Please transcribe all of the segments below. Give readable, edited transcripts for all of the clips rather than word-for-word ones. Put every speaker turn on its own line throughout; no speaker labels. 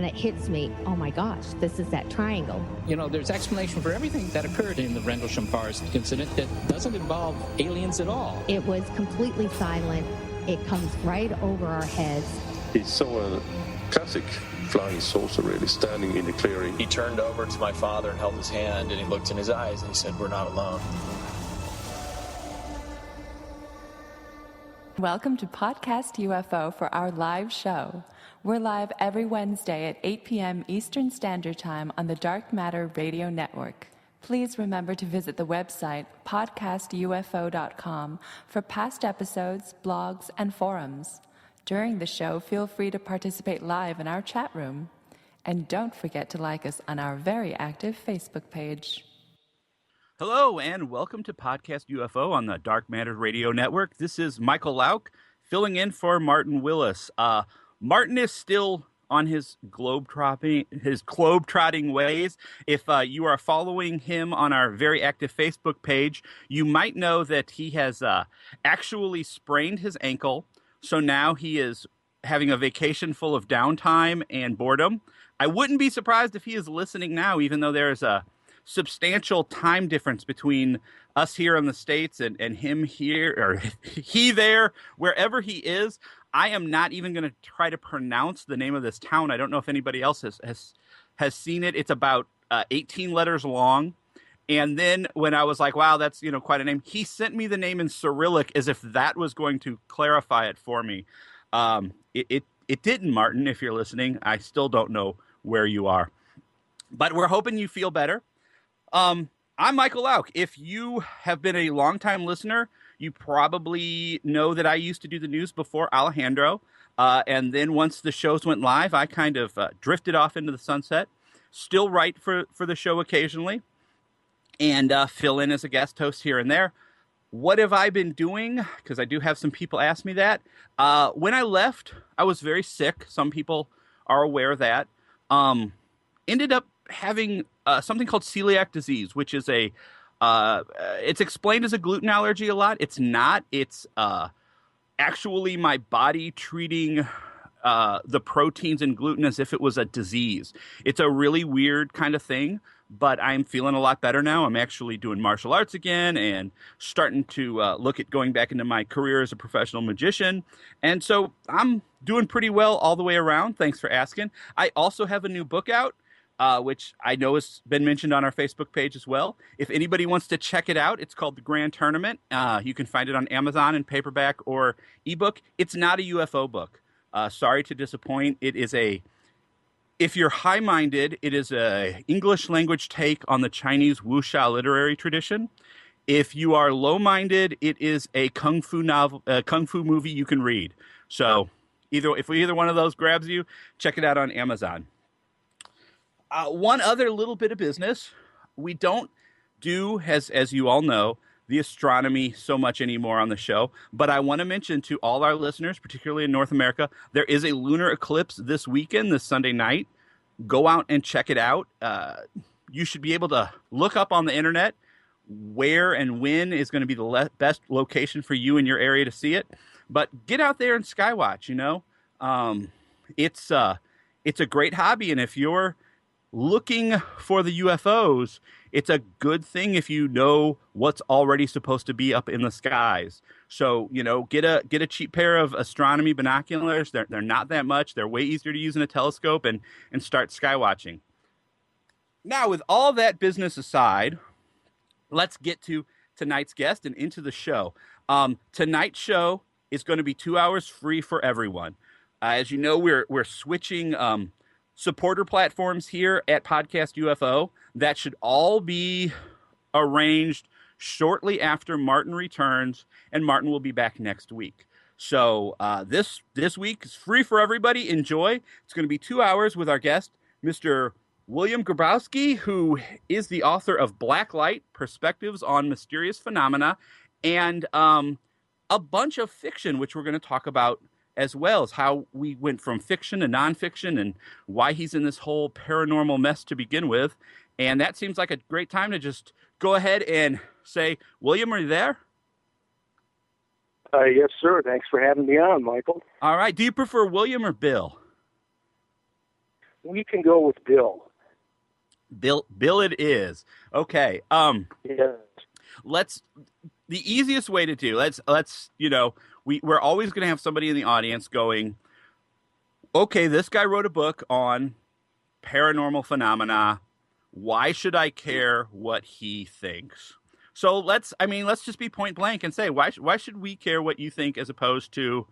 and it hits me, oh my gosh, this is that triangle.
You know, there's explanation for everything that occurred in the Rendlesham Forest incident that doesn't involve aliens at all.
It was completely silent. It comes right over our heads.
He saw a classic flying saucer really standing in the clearing.
He turned over to my father and held his hand, and he looked in his eyes and he said, "We're not alone."
Welcome to Podcast UFO for our live show. We're live every Wednesday at 8 p.m. Eastern Standard Time on the Dark Matter Radio Network. Please remember to visit the website podcastufo.com for past episodes, blogs, and forums. During the show, feel free to participate live in our chat room. And don't forget to like us on our very active Facebook page.
Hello, and welcome to Podcast UFO on the Dark Matter Radio Network. This is Michael Lauck, filling in for Martin Willis. Martin is still on his globe-trotting ways. If you are following him on our very active Facebook page, you might know that he has actually sprained his ankle. So now he is having a vacation full of downtime and boredom. I wouldn't be surprised if he is listening now, even though there is a substantial time difference between us here in the States and him here, or he there, wherever he is. I am not even going to try to pronounce the name of this town. I don't know if anybody else has seen it. It's about 18 letters long. And then when I was like, wow, that's, quite a name, he sent me the name in Cyrillic as if that was going to clarify it for me. It didn't, Martin, if you're listening. I still don't know where you are. But we're hoping you feel better. I'm Michael Lauck. If you have been a longtime listener, you probably know that I used to do the news before Alejandro. And then once the shows went live, I kind of drifted off into the sunset. Still write for the show occasionally and fill in as a guest host here and there. What have I been doing? Because I do have some people ask me that. When I left, I was very sick. Some people are aware of that. Ended up having something called celiac disease, which is it's explained as a gluten allergy a lot. It's not. It's actually my body treating the proteins in gluten as if it was a disease. It's a really weird kind of thing, but I'm feeling a lot better now. I'm actually doing martial arts again and starting to look at going back into my career as a professional magician. And so I'm doing pretty well all the way around. Thanks for asking. I also have a new book out, which I know has been mentioned on our Facebook page as well. If anybody wants to check it out, it's called The Grand Tournament. You can find it on Amazon in paperback or ebook. It's not a UFO book. Sorry to disappoint. It is if you're high-minded, it is a English language take on the Chinese wuxia literary tradition. If you are low-minded, it is a kung fu movie you can read. So if either one of those grabs you, check it out on Amazon. One other little bit of business. We don't do, as you all know, the astronomy so much anymore on the show. But I want to mention to all our listeners, particularly in North America, there is a lunar eclipse this weekend, this Sunday night. Go out and check it out. You should be able to look up on the internet where and when is going to be the best location for you in your area to see it. But get out there and skywatch, It's a great hobby, and if you're looking for the UFOs, it's a good thing if you know what's already supposed to be up in the skies. So, get a cheap pair of astronomy binoculars. They're not that much. They're way easier to use in a telescope and start sky watching. Now, with all that business aside, let's get to tonight's guest and into the show. Tonight's show is going to be 2 hours free for everyone. As you know, we're switching supporter platforms here at Podcast UFO. That should all be arranged shortly after Martin returns, and Martin will be back next week. So this week is free for everybody. Enjoy. It's going to be 2 hours with our guest, Mr. William Grabowski, who is the author of Black Light, Perspectives on Mysterious Phenomena, and a bunch of fiction, which we're going to talk about as well as how we went from fiction to nonfiction and why he's in this whole paranormal mess to begin with. And that seems like a great time to just go ahead and say, William, are you there?
Yes, sir. Thanks for having me on, Michael.
All right. Do you prefer William or Bill?
We can go with Bill.
Bill it is. Okay.
Yes.
The easiest way to do, let's we're always going to have somebody in the audience going, okay, this guy wrote a book on paranormal phenomena. Why should I care what he thinks? So let's just be point blank and say, why should we care what you think as opposed to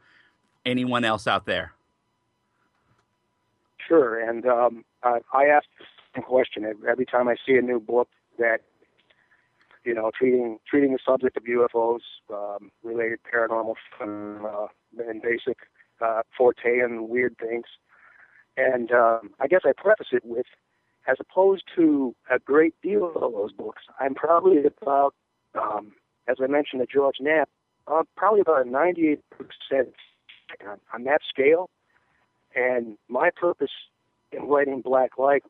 anyone else out there?
Sure. And I ask the same question every time I see a new book that, treating the subject of UFOs, related paranormal phenomena, and basic forte and weird things. And I guess I preface it with, as opposed to a great deal of those books, I'm probably about, as I mentioned to George Knapp, probably about a 98% on that scale. And my purpose in writing Black Light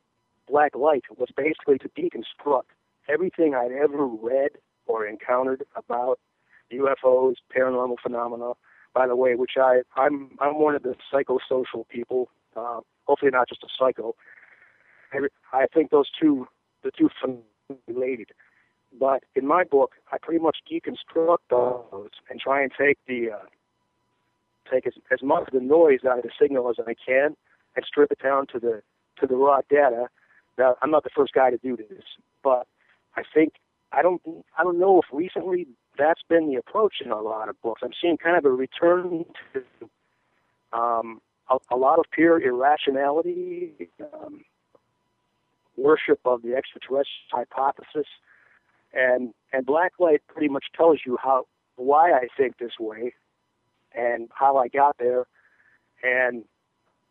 was basically to deconstruct everything I'd ever read or encountered about UFOs, paranormal phenomena. By the way, which I'm one of the psychosocial people. Hopefully not just a psycho. I think the two related. But in my book, I pretty much deconstruct those and try and take as much of the noise out of the signal as I can and strip it down to the raw data. Now, I'm not the first guy to do this, but I think I don't know if recently that's been the approach in a lot of books. I'm seeing kind of a return to a lot of pure irrationality, worship of the extraterrestrial hypothesis, and Black Light pretty much tells you why I think this way and how I got there, and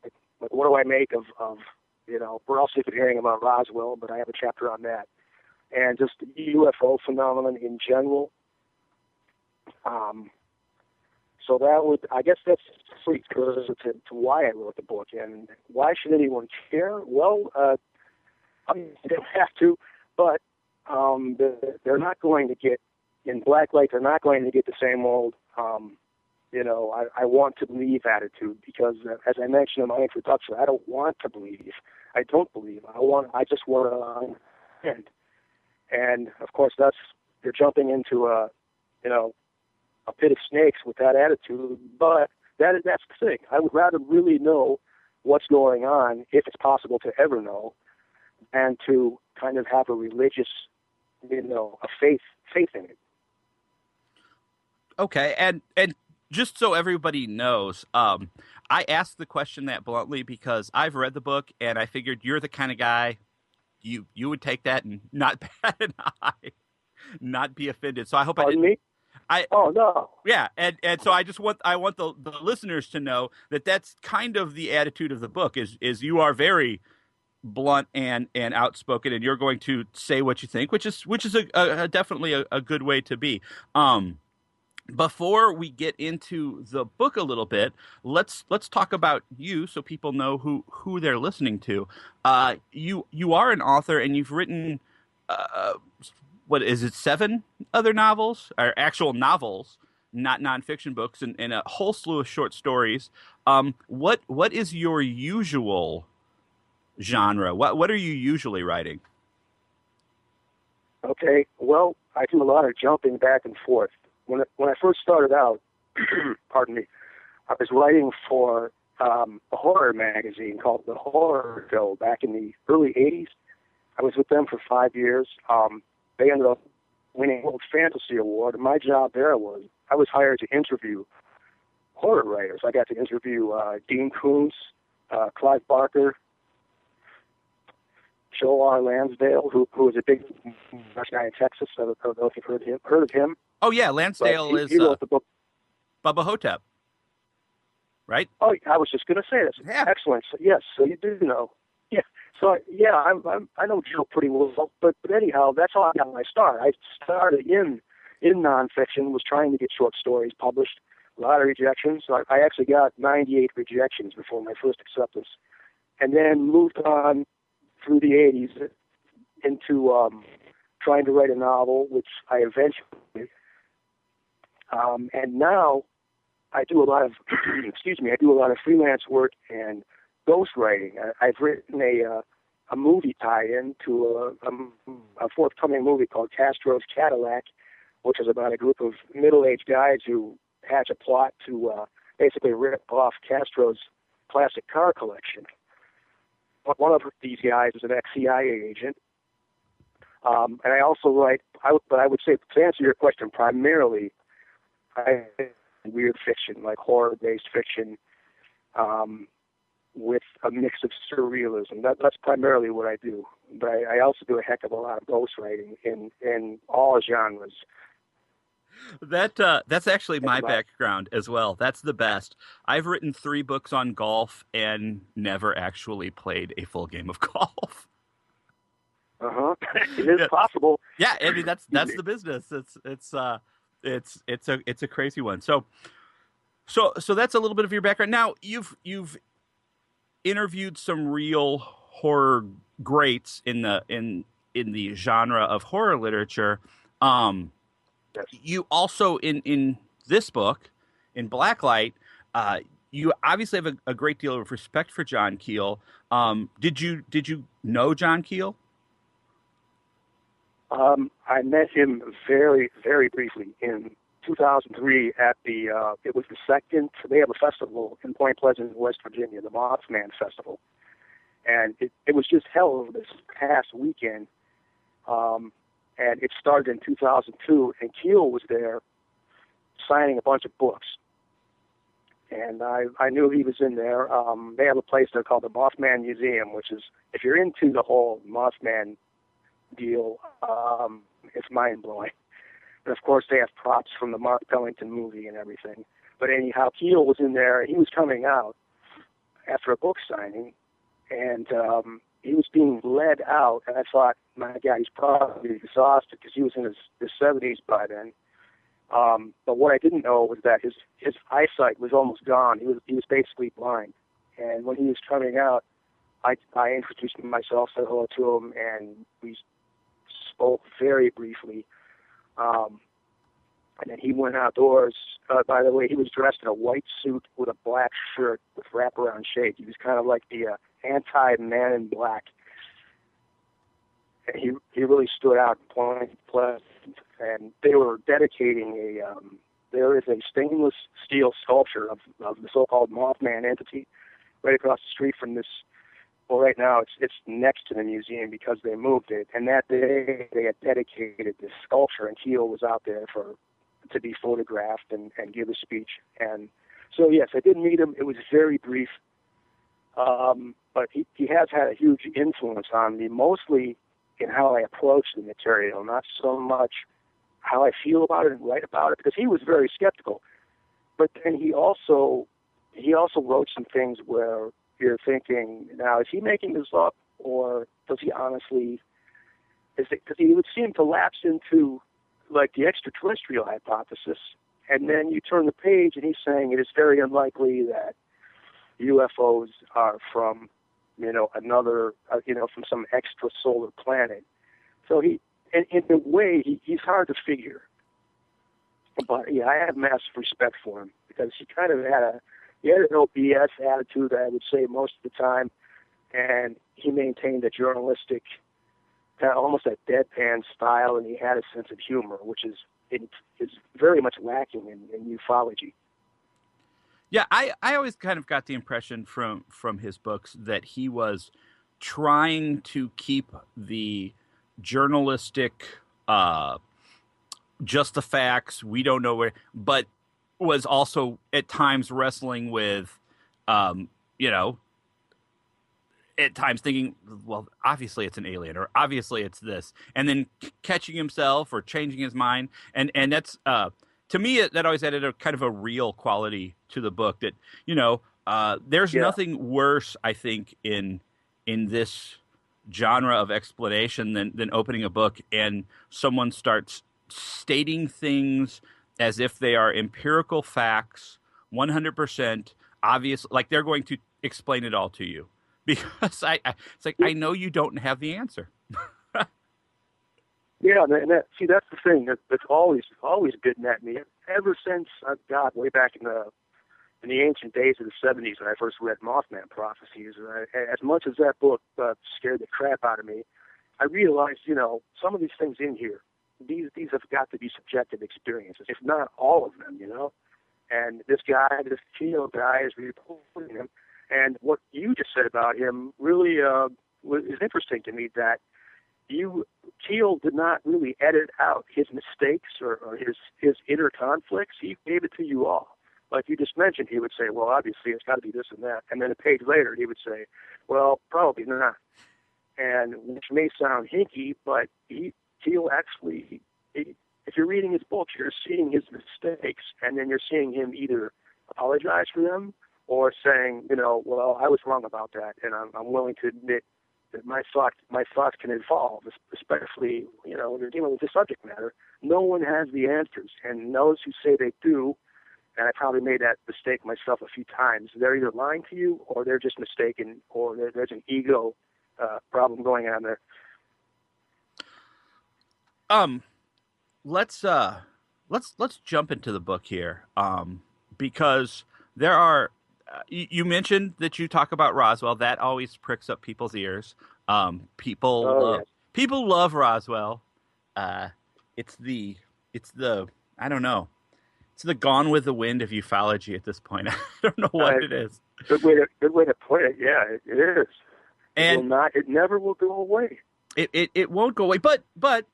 like what do I make of we're all sick of hearing about Roswell, but I have a chapter on that, and just the UFO phenomenon in general. So I guess that's free to why I wrote the book. And why should anyone care? Well, they don't have to, but they're not going to get, in Black Light, they're not going to get the same old, I want to believe attitude, because as I mentioned in my introduction, I don't want to believe. I don't believe. I just want to understand. And of course, you're jumping into a pit of snakes with that attitude. But that's the thing. I would rather really know what's going on, if it's possible to ever know, and to kind of have a religious, a faith in it.
Okay, and just so everybody knows, I asked the question that bluntly because I've read the book and I figured you're the kind of guy you would take that and not bat an eye, not be offended. So I hope
Pardon me? Oh no.
Yeah, and so I want the listeners to know that that's kind of the attitude of the book is you are very blunt and outspoken, and you're going to say what you think, which is definitely a good way to be. Before we get into the book a little bit, let's talk about you so people know who they're listening to. You are an author, and you've written what is it, 7 other novels, or actual novels, not nonfiction books, and a whole slew of short stories. What is your usual genre? What are you usually writing?
Okay, well, I do a lot of jumping back and forth. When I first started out, pardon me, I was writing for a horror magazine called The Horror Show back in the early 80s. I was with them for 5 years. They ended up winning World Fantasy Award, and my job there was I was hired to interview horror writers. I got to interview Dean Koontz, Clive Barker, Joe R. Lansdale, who was a big guy in Texas. I don't know if you've heard of him.
Oh yeah, Lansdale
he wrote the book Bubba
Hotep, right?
Oh, I was just going to say this.
Yeah.
Excellent. So, yes, so you do know. Yeah. So yeah, I know Joe pretty well. But anyhow, that's how I got my start. I started in nonfiction, was trying to get short stories published. A lot of rejections. So I actually got 98 rejections before my first acceptance, and then moved on through the 80s into trying to write a novel, which I eventually. And now I do a lot of, I do a lot of freelance work and ghostwriting. I've written a movie tie-in to a forthcoming movie called Castro's Cadillac, which is about a group of middle-aged guys who hatch a plot to basically rip off Castro's classic car collection. But one of these guys is an ex-CIA agent. And I also write, but I would say, to answer your question, primarily, I weird fiction, like horror-based fiction, with a mix of surrealism. That's primarily what I do. But I also do a heck of a lot of ghostwriting in all genres.
That's actually my background as well. That's the best. I've written 3 books on golf and never actually played a full game of golf.
It is possible.
Yeah, I mean that's the business. It's a crazy one. So that's a little bit of your background. Now you've interviewed some real horror greats in the genre of horror literature.
Yes.
You also in this book, in Blacklight, you obviously have a great deal of respect for John Keel. Did you know John Keel?
I met him very, very briefly in 2003 at it was the second, they have a festival in Point Pleasant, West Virginia, the Mothman Festival. And it was just held this past weekend. And it started in 2002, and Keel was there signing a bunch of books. And I knew he was in there. They have a place there called the Mothman Museum, which is, if you're into the whole Mothman deal, it's mind-blowing. And, of course, they have props from the Mark Pellington movie and everything. But anyhow, Keel was in there. He was coming out after a book signing, and he was being led out, and I thought, my God, he's probably exhausted because he was in his 70s by then. But what I didn't know was that his eyesight was almost gone. He was basically blind. And when he was coming out, I introduced myself, said hello to him, and we spoke very briefly. And then he went outdoors. By the way, he was dressed in a white suit with a black shirt with wraparound shade. He was kind of like the anti-Man in Black. And he really stood out in Point Pleasant. And they were dedicating there is a stainless steel sculpture of the so-called Mothman entity right across the street from this. Well, right now it's next to the museum because they moved it. And that day they had dedicated this sculpture, and Keel was out there to be photographed and give a speech. And so, yes, I did meet him. It was very brief. But he has had a huge influence on me, mostly in how I approach the material, not so much how I feel about it and write about it, because he was very skeptical. But then he also wrote some things where you're thinking, now, is he making this up, or does he honestly, because he would seem to lapse into like the extraterrestrial hypothesis, and then you turn the page and he's saying it is very unlikely that UFOs are from, another, from some extrasolar planet. So in a way, he's hard to figure. But yeah, I have massive respect for him because he kind of had an no BS attitude, I would say, most of the time, and he maintained a journalistic, kind of almost a deadpan style, and he had a sense of humor, which is very much lacking in ufology.
Yeah, I always kind of got the impression from his books that he was trying to keep the journalistic, just the facts, we don't know where, but was also at times wrestling with, at times thinking, well, obviously it's an alien, or obviously it's this, and then catching himself or changing his mind. And that's, to me, that always added a kind of a real quality to the book that, there's nothing worse, I think, in this genre of explanation than opening a book and someone starts stating things as if they are empirical facts, 100% obvious, like they're going to explain it all to you. Because it's like, I know you don't have the answer.
Yeah, and that's the thing that's always bitten at me ever since, God, way back in the in the ancient days of the 70s when I first read Mothman Prophecies, as much as that book scared the crap out of me, I realized, some of these things in here, these have got to be subjective experiences, if not all of them, And this Keel guy is reporting him. And what you just said about him really is interesting to me, that Keel did not really edit out his mistakes or his inner conflicts. He gave it to you all. Like you just mentioned, he would say, well, obviously it's got to be this and that. And then a page later, he would say, well, probably not. And which may sound hinky, but Keel actually, if you're reading his books, you're seeing his mistakes, and then you're seeing him either apologize for them or saying, well, I was wrong about that, and I'm willing to admit that my thoughts can evolve, especially, when you're dealing with this subject matter. No one has the answers, and those who say they do, and I probably made that mistake myself a few times, they're either lying to you or they're just mistaken, or there's an ego problem going on there.
Let's jump into the book here, because there are. You mentioned that you talk about Roswell. That always pricks up people's ears. People love Roswell. It's the I don't know. It's the Gone with the Wind of ufology at this point. I don't know what it is.
Good way to put it. Yeah, it is.
And
it never will go away.
It won't go away. But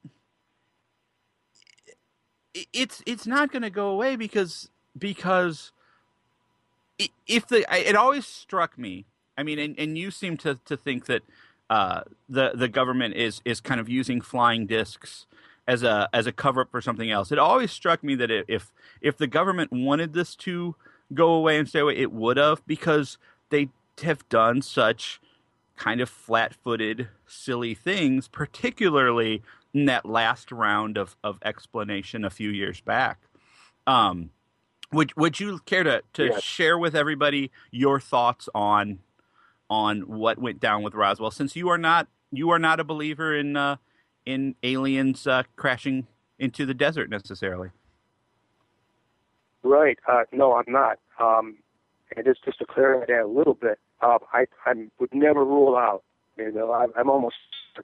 it's not going to go away because it always struck me. I mean, and you seem to think that the government is kind of using flying discs as a cover up for something else. It always struck me that if the government wanted this to go away and stay away, it would have, because they have done such kind of flat-footed, silly things, particularly in that last round of explanation a few years back. Would you care to share with everybody your thoughts on what went down with Roswell, since you are not a believer in aliens crashing into the desert necessarily?
Right. No, I'm not. And just to clarify that a little bit, I would never rule out, I'm almost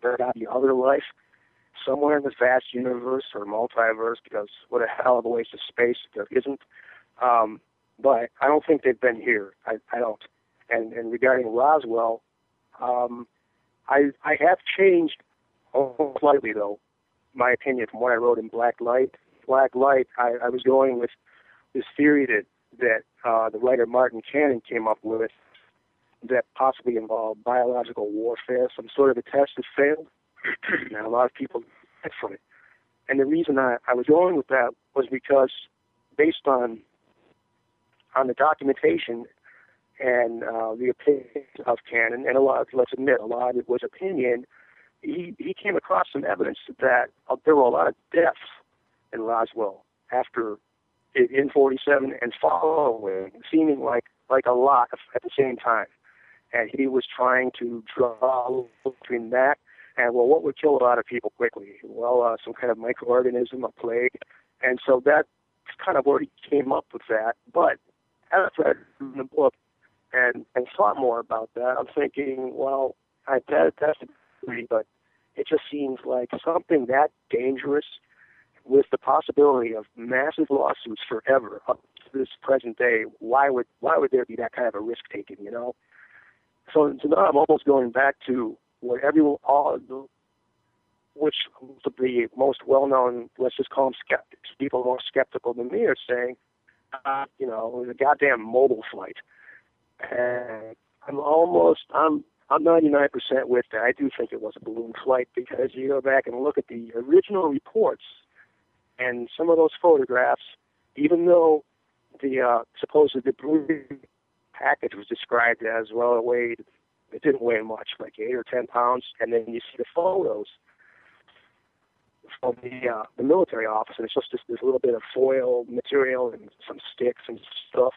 there out the other life somewhere in this vast universe or multiverse, because what a hell of a waste of space there isn't. But I don't think they've been here. I don't. And regarding Roswell, I have changed slightly, though, my opinion from what I wrote in Black Light. Black Light, I was going with this theory that the writer Martin Cannon came up with, that possibly involved biological warfare, some sort of a test that failed, and a lot of people died from it. And the reason I was going with that was because, based on the documentation and the opinion of Cannon, and let's admit, a lot of it was opinion, he came across some evidence that there were a lot of deaths in Roswell after in 47 and following, seeming like a lot at the same time. And he was trying to draw between that and, well, what would kill a lot of people quickly? Well, some kind of microorganism, a plague. And so that's kind of where he came up with that. But as I read the book and thought more about that, I'm thinking, well, that's a theory, but it just seems like something that dangerous, with the possibility of massive lawsuits forever up to this present day. Why would there be that kind of a risk taken? So now I'm almost going back to what which the most well-known, let's just call them skeptics, people more skeptical than me, are saying, it was a goddamn mobile flight. And I'm 99% with that. I do think it was a balloon flight, because you go back and look at the original reports and some of those photographs, even though the supposed debris package was described as, well, it didn't weigh much, like 8 or 10 pounds, and then you see the photos from the military office, and it's just this little bit of foil material and some sticks and stuff.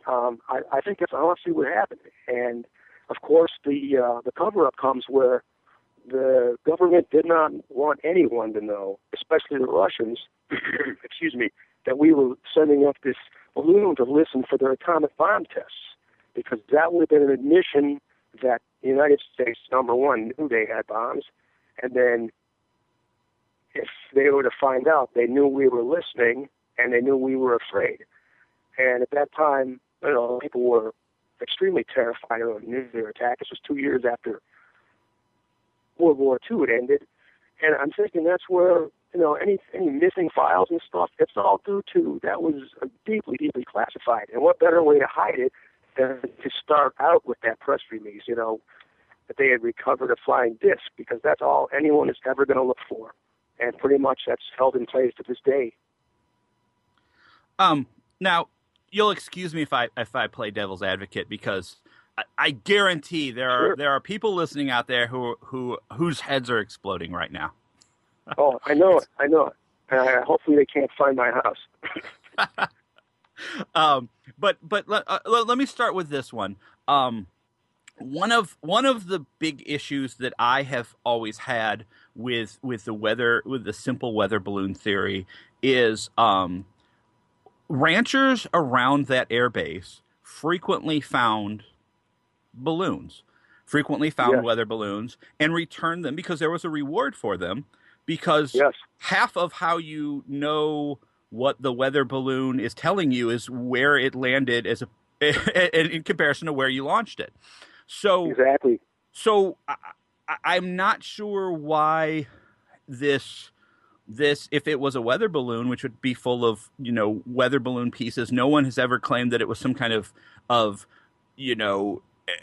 I think that's honestly what happened. And of course, the cover-up comes where the government did not want anyone to know, especially the Russians, excuse me, that we were sending up this balloon to listen for their atomic bomb tests, because that would have been an admission that the United States, number one, knew they had bombs, and then if they were to find out, they knew we were listening and they knew we were afraid. And at that time, people were extremely terrified of a nuclear attack. This was 2 years after World War II had ended. And I'm thinking that's where, any missing files and stuff, it's all due to that was deeply, deeply classified. And what better way to hide it than to start out with that press release, that they had recovered a flying disc, because that's all anyone is ever going to look for. And pretty much that's held in place to this day.
Now, you'll excuse me if I play devil's advocate, because I guarantee there are people listening out there whose heads are exploding right now.
Oh, I know it. And hopefully they can't find my house.
But let me start with this one. One of the big issues that I have always had with the simple weather balloon theory is ranchers around that air base frequently found weather balloons and returned them because there was a reward for them, because half of how you know what the weather balloon is telling you is where it landed in comparison to where you launched it. So
exactly.
So I'm not sure why this if it was a weather balloon, which would be full of weather balloon pieces, no one has ever claimed that it was some kind of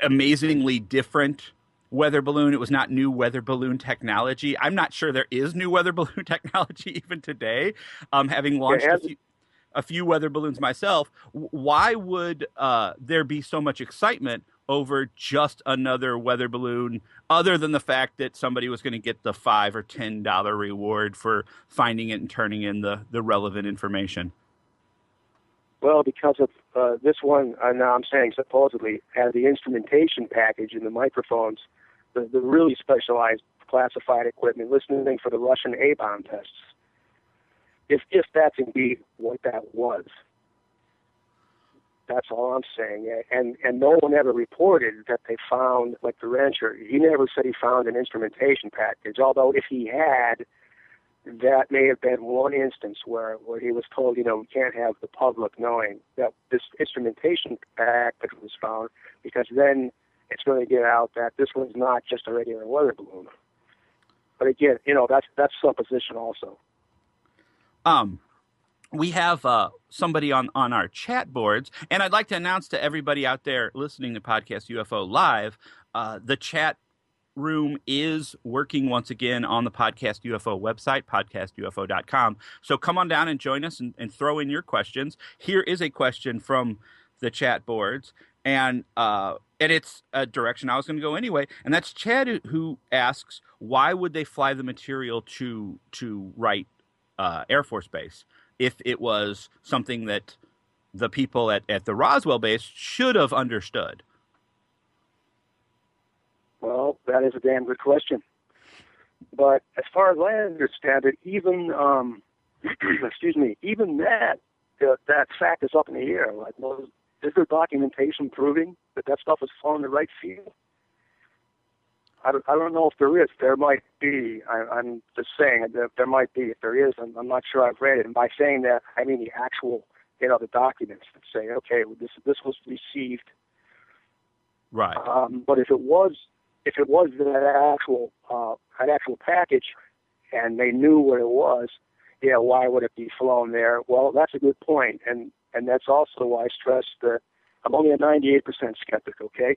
amazingly different weather balloon. It was not new weather balloon technology. I'm not sure there is new weather balloon technology even today. Having launched a few weather balloons myself, why would there be so much excitement over just another weather balloon, other than the fact that somebody was going to get the $5 or $10 reward for finding it and turning in the relevant information?
Well, because of this one, now I'm saying supposedly, had the instrumentation package and the microphones, the really specialized classified equipment, listening for the Russian A-bomb tests. If that's indeed what that was. That's all I'm saying. And no one ever reported that they found, like the rancher, he never said he found an instrumentation package, although if he had, that may have been one instance where he was told, we can't have the public knowing that this instrumentation package was found, because then it's going to get out that this was not just a regular weather balloon. But again, that's supposition also.
We have somebody on our chat boards, and I'd like to announce to everybody out there listening to Podcast UFO Live, the chat room is working once again on the Podcast UFO website, podcastufo.com. So come on down and join us and throw in your questions. Here is a question from the chat boards, and it's a direction I was going to go anyway, and that's Chad who asks, why would they fly the material to Wright Air Force Base if it was something that the people at the Roswell base should have understood?
Well, that is a damn good question. But as far as I understand it, even even that fact is up in the air. Like, is there documentation proving that stuff was flown to right field? I don't know if there is. There might be. I'm just saying that there might be. If there is, I'm not sure I've read it. And by saying that, I mean the actual, the documents that say, okay, this was received.
Right.
But if it was that actual package, and they knew what it was, why would it be flown there? Well, that's a good point, and that's also why I stress that I'm only a 98% skeptic. Okay.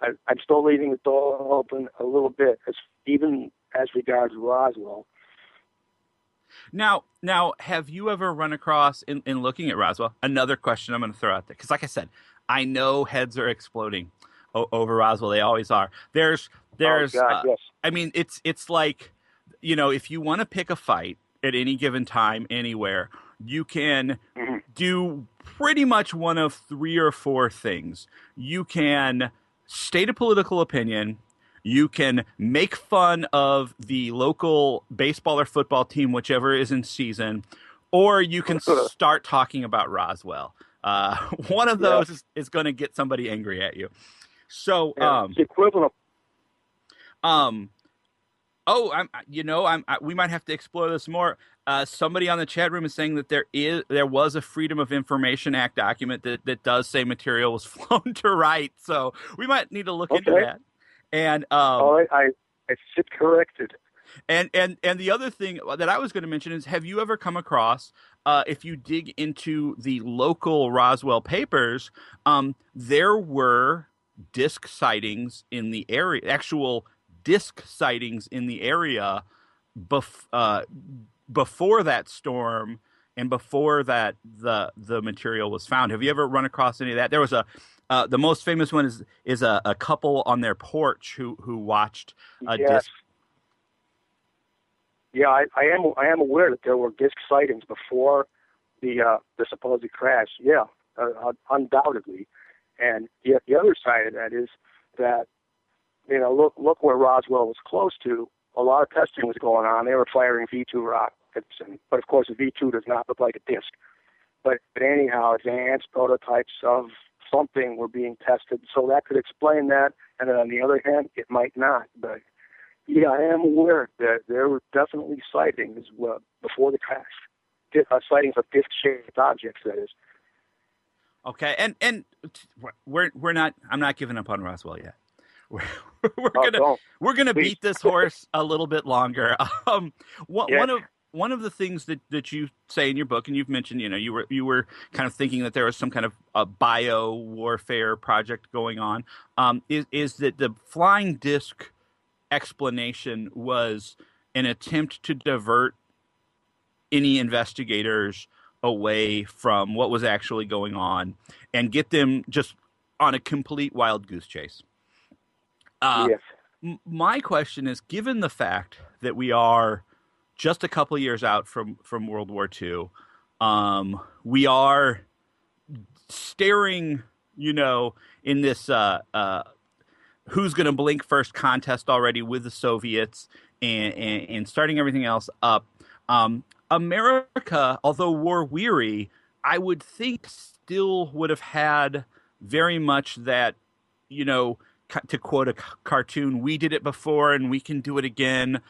I'm still leaving the door open a little bit, even as regards Roswell.
Now, have you ever run across, in looking at Roswell, another question I'm going to throw out there? Because like I said, I know heads are exploding over Roswell. They always are. There's
yes.
I mean, it's like, if you want to pick a fight at any given time, anywhere, you can do pretty much one of 3 or 4 things. You can state a political opinion, you can make fun of the local baseball or football team, whichever is in season, or you can start talking about Roswell. One of those is going to get somebody angry at you. So,
it's the equivalent
we might have to explore this more. Somebody on the chat room is saying that there was a Freedom of Information Act document that does say material was flown to Wright. So we might need to look into that. And
all right, I sit corrected.
And the other thing that I was going to mention is, have you ever come across, if you dig into the local Roswell papers, there were disc sightings in the area, actual disc sightings in the area before that storm and before that the material was found. Have you ever run across any of that? There was the most famous one is a couple on their porch who watched a disc.
Yeah, I am aware that there were disc sightings before the supposed crash. Yeah, undoubtedly. And yet the other side of that is that, look where Roswell was close to. A lot of testing was going on. They were firing V2 rockets, but of course a V2 does not look like a disc. But anyhow, advanced prototypes of something were being tested, so that could explain that. And then on the other hand, it might not. But yeah, I am aware that there were definitely sightings before the crash. Sightings of disc-shaped objects, that is.
Okay, and we're not. I'm not giving up on Roswell yet. We're gonna beat this horse a little bit longer. One of the things that you say in your book, and you've mentioned, you were kind of thinking that there was some kind of a bio warfare project going on. Is that the flying disc explanation was an attempt to divert any investigators away from what was actually going on and get them just on a complete wild goose chase.
Yes.
My question is, given the fact that we are just a couple years out from World War II, we are staring, in this who's going to blink first contest already with the Soviets and starting everything else up. America, although war weary, I would think still would have had very much that, to quote a cartoon, we did it before and we can do it again.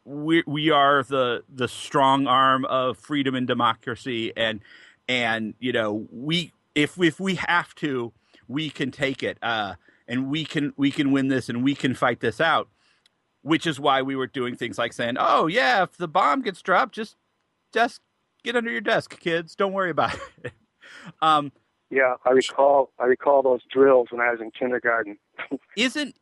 We are the strong arm of freedom and democracy, and we if we have to, we can take it, and we can win this and we can fight this out. Which is why we were doing things like saying, "Oh yeah, if the bomb gets dropped, just get under your desk, kids. Don't worry about it."
Yeah, I recall those drills when I was in kindergarten.
Isn't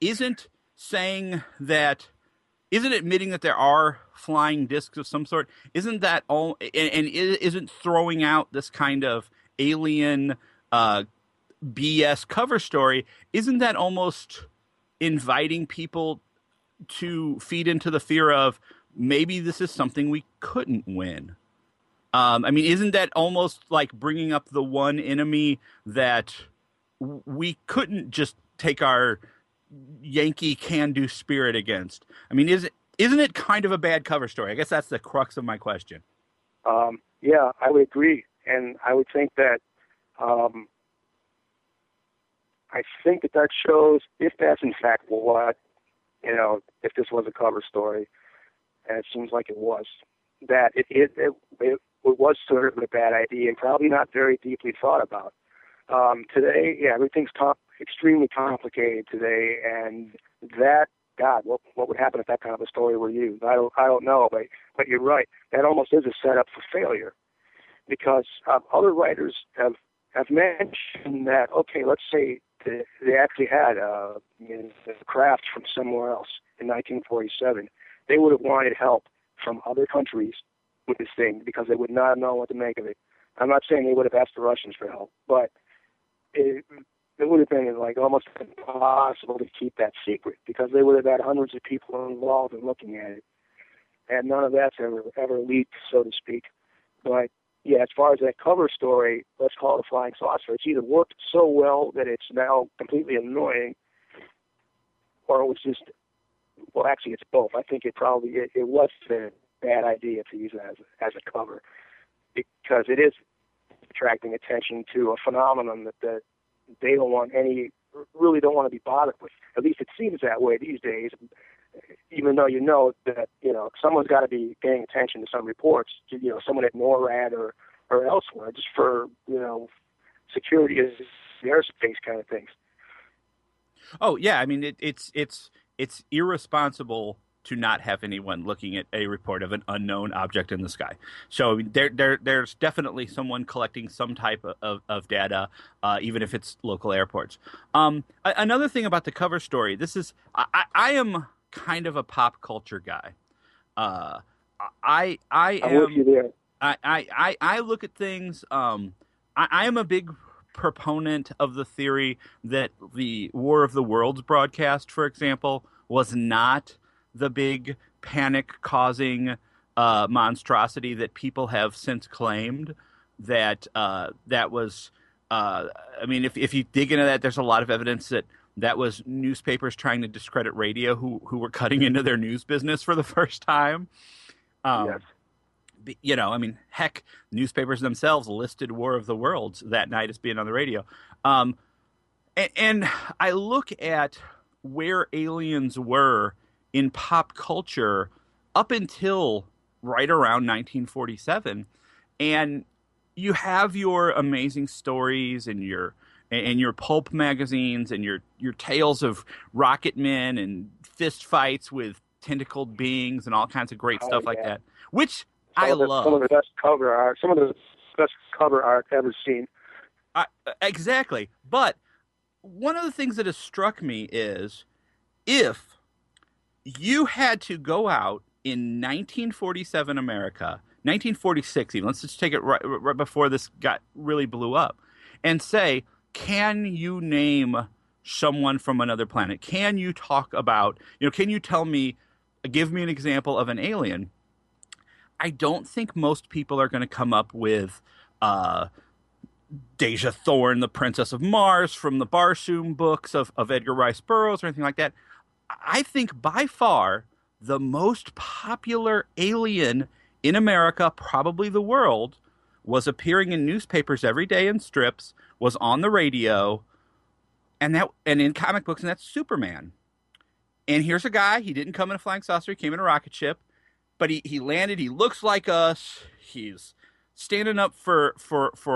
admitting that there are flying discs of some sort? Isn't that all? And isn't throwing out this kind of alien BS cover story? Isn't that almost inviting people to feed into the fear of maybe this is something we couldn't win? Isn't that almost like bringing up the one enemy that we couldn't just take our Yankee can-do spirit against? Isn't it kind of a bad cover story? I guess that's the crux of my question.
Yeah, I would agree, and I would think that that shows, if that's in fact what, if this was a cover story, and it seems like it was, that it was sort of a bad idea and probably not very deeply thought about. Today, everything's extremely complicated today, and that, God, what would happen if that kind of a story were used? I don't know, but you're right. That almost is a setup for failure, because other writers have mentioned that, okay, let's say they actually had a craft from somewhere else in 1947. They would have wanted help from other countries with this thing because they would not have known what to make of it. I'm not saying they would have asked the Russians for help, but it would have been like almost impossible to keep that secret because they would have had hundreds of people involved in looking at it, and none of that's ever leaked, so to speak. But yeah, as far as that cover story, let's call it a flying saucer. It's either worked so well that it's now completely annoying, or it was just, well, actually, it's both. I think it was bad idea to use it as a cover, because it is attracting attention to a phenomenon that they don't want really don't want to be bothered with. At least it seems that way these days, even though that, someone's got to be paying attention to some reports, someone at NORAD or elsewhere, just for, security is the airspace kind of things.
Oh yeah, I mean it's irresponsible to not have anyone looking at a report of an unknown object in the sky. So there's definitely someone collecting some type of data, even if it's local airports. Another thing about the cover story, I am kind of a pop culture guy. I am
with you there.
I look at things. I am a big proponent of the theory that the War of the Worlds broadcast, for example, was not the big panic-causing monstrosity that people have since claimed. That was. I mean, if you dig into that, there's a lot of evidence that was newspapers trying to discredit radio, who were cutting into their news business for the first time.
Yes.
I mean, heck, newspapers themselves listed War of the Worlds that night as being on the radio. And I look at where aliens were in pop culture up until right around 1947. And you have your amazing stories and your pulp magazines and your tales of rocket men and fist fights with tentacled beings and all kinds of great stuff like that, which I love.
Some of the best cover art ever seen.
Exactly. But one of the things that has struck me is if you had to go out in 1947 America, 1946 even, let's just take it right before this really blew up, and say, can you name someone from another planet? Can you talk about, can you give me an example of an alien? I don't think most people are going to come up with Deja Thorne, the Princess of Mars, from the Barsoom books of Edgar Rice Burroughs or anything like that. I think by far the most popular alien in America, probably the world, was appearing in newspapers every day in strips, was on the radio, and in comic books, and that's Superman. And here's a guy, he didn't come in a flying saucer, he came in a rocket ship. But he landed. He looks like us. He's standing up for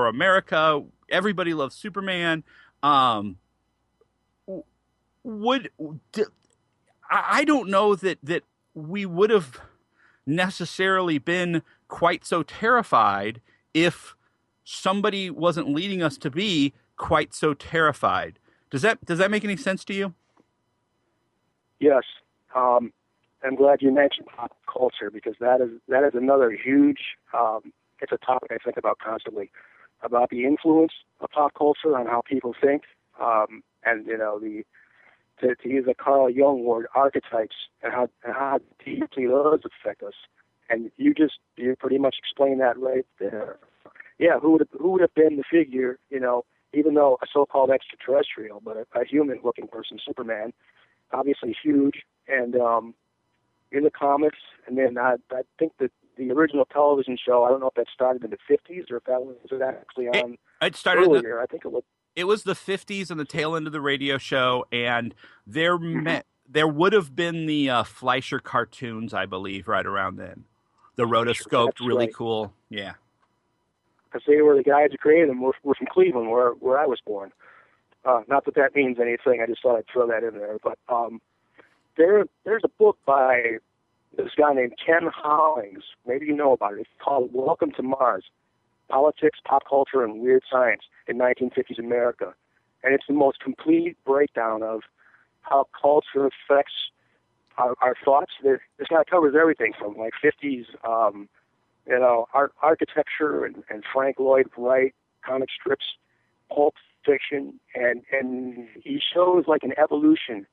America. Everybody loves Superman. I don't know that we would have necessarily been quite so terrified if somebody wasn't leading us to be quite so terrified. Does that make any sense to you?
Yes. I'm glad you mentioned pop culture, because that is another huge. It's a topic I think about constantly, about the influence of pop culture on how people think, and to use a Carl Jung word, archetypes, and how deeply those affect us. And you pretty much explained that right there. Yeah, who would have been the figure? Even though a so-called extraterrestrial, but a human-looking person, Superman, obviously huge, and in the comics, and then I think that the original television show, I don't know if that started in the 50s or if that was actually on
it started
earlier. I think it was.
It was the 50s and the tail end of the radio show, and there would have been the Fleischer cartoons, I believe, right around then. The rotoscoped, really right. Cool. Yeah.
Because they were the guys who created them. We're from Cleveland, where I was born. Not that means anything. I just thought I'd throw that in there. But there's a book by this guy named Ken Hollings. Maybe you know about it. It's called Welcome to Mars, Politics, Pop Culture, and Weird Science in 1950s America. And it's the most complete breakdown of how culture affects our thoughts. This guy covers everything from like 50s, architecture and Frank Lloyd Wright comic strips, pulp fiction, and he shows like an evolution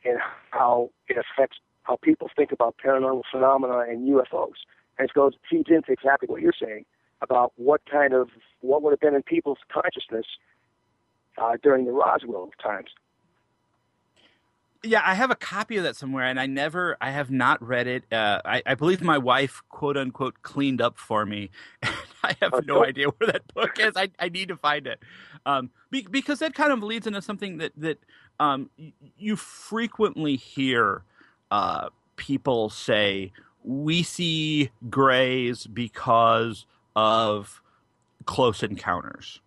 in how it affects how people think about paranormal phenomena and UFOs. And it feeds into exactly what you're saying about what would have been in people's consciousness during the Roswell times.
Yeah, I have a copy of that somewhere, and I have not read it. I believe my wife, quote unquote, cleaned up for me. And I have no idea where that book is. I need to find it, because that kind of leads into something that you frequently hear people say. We see grays because of close encounters.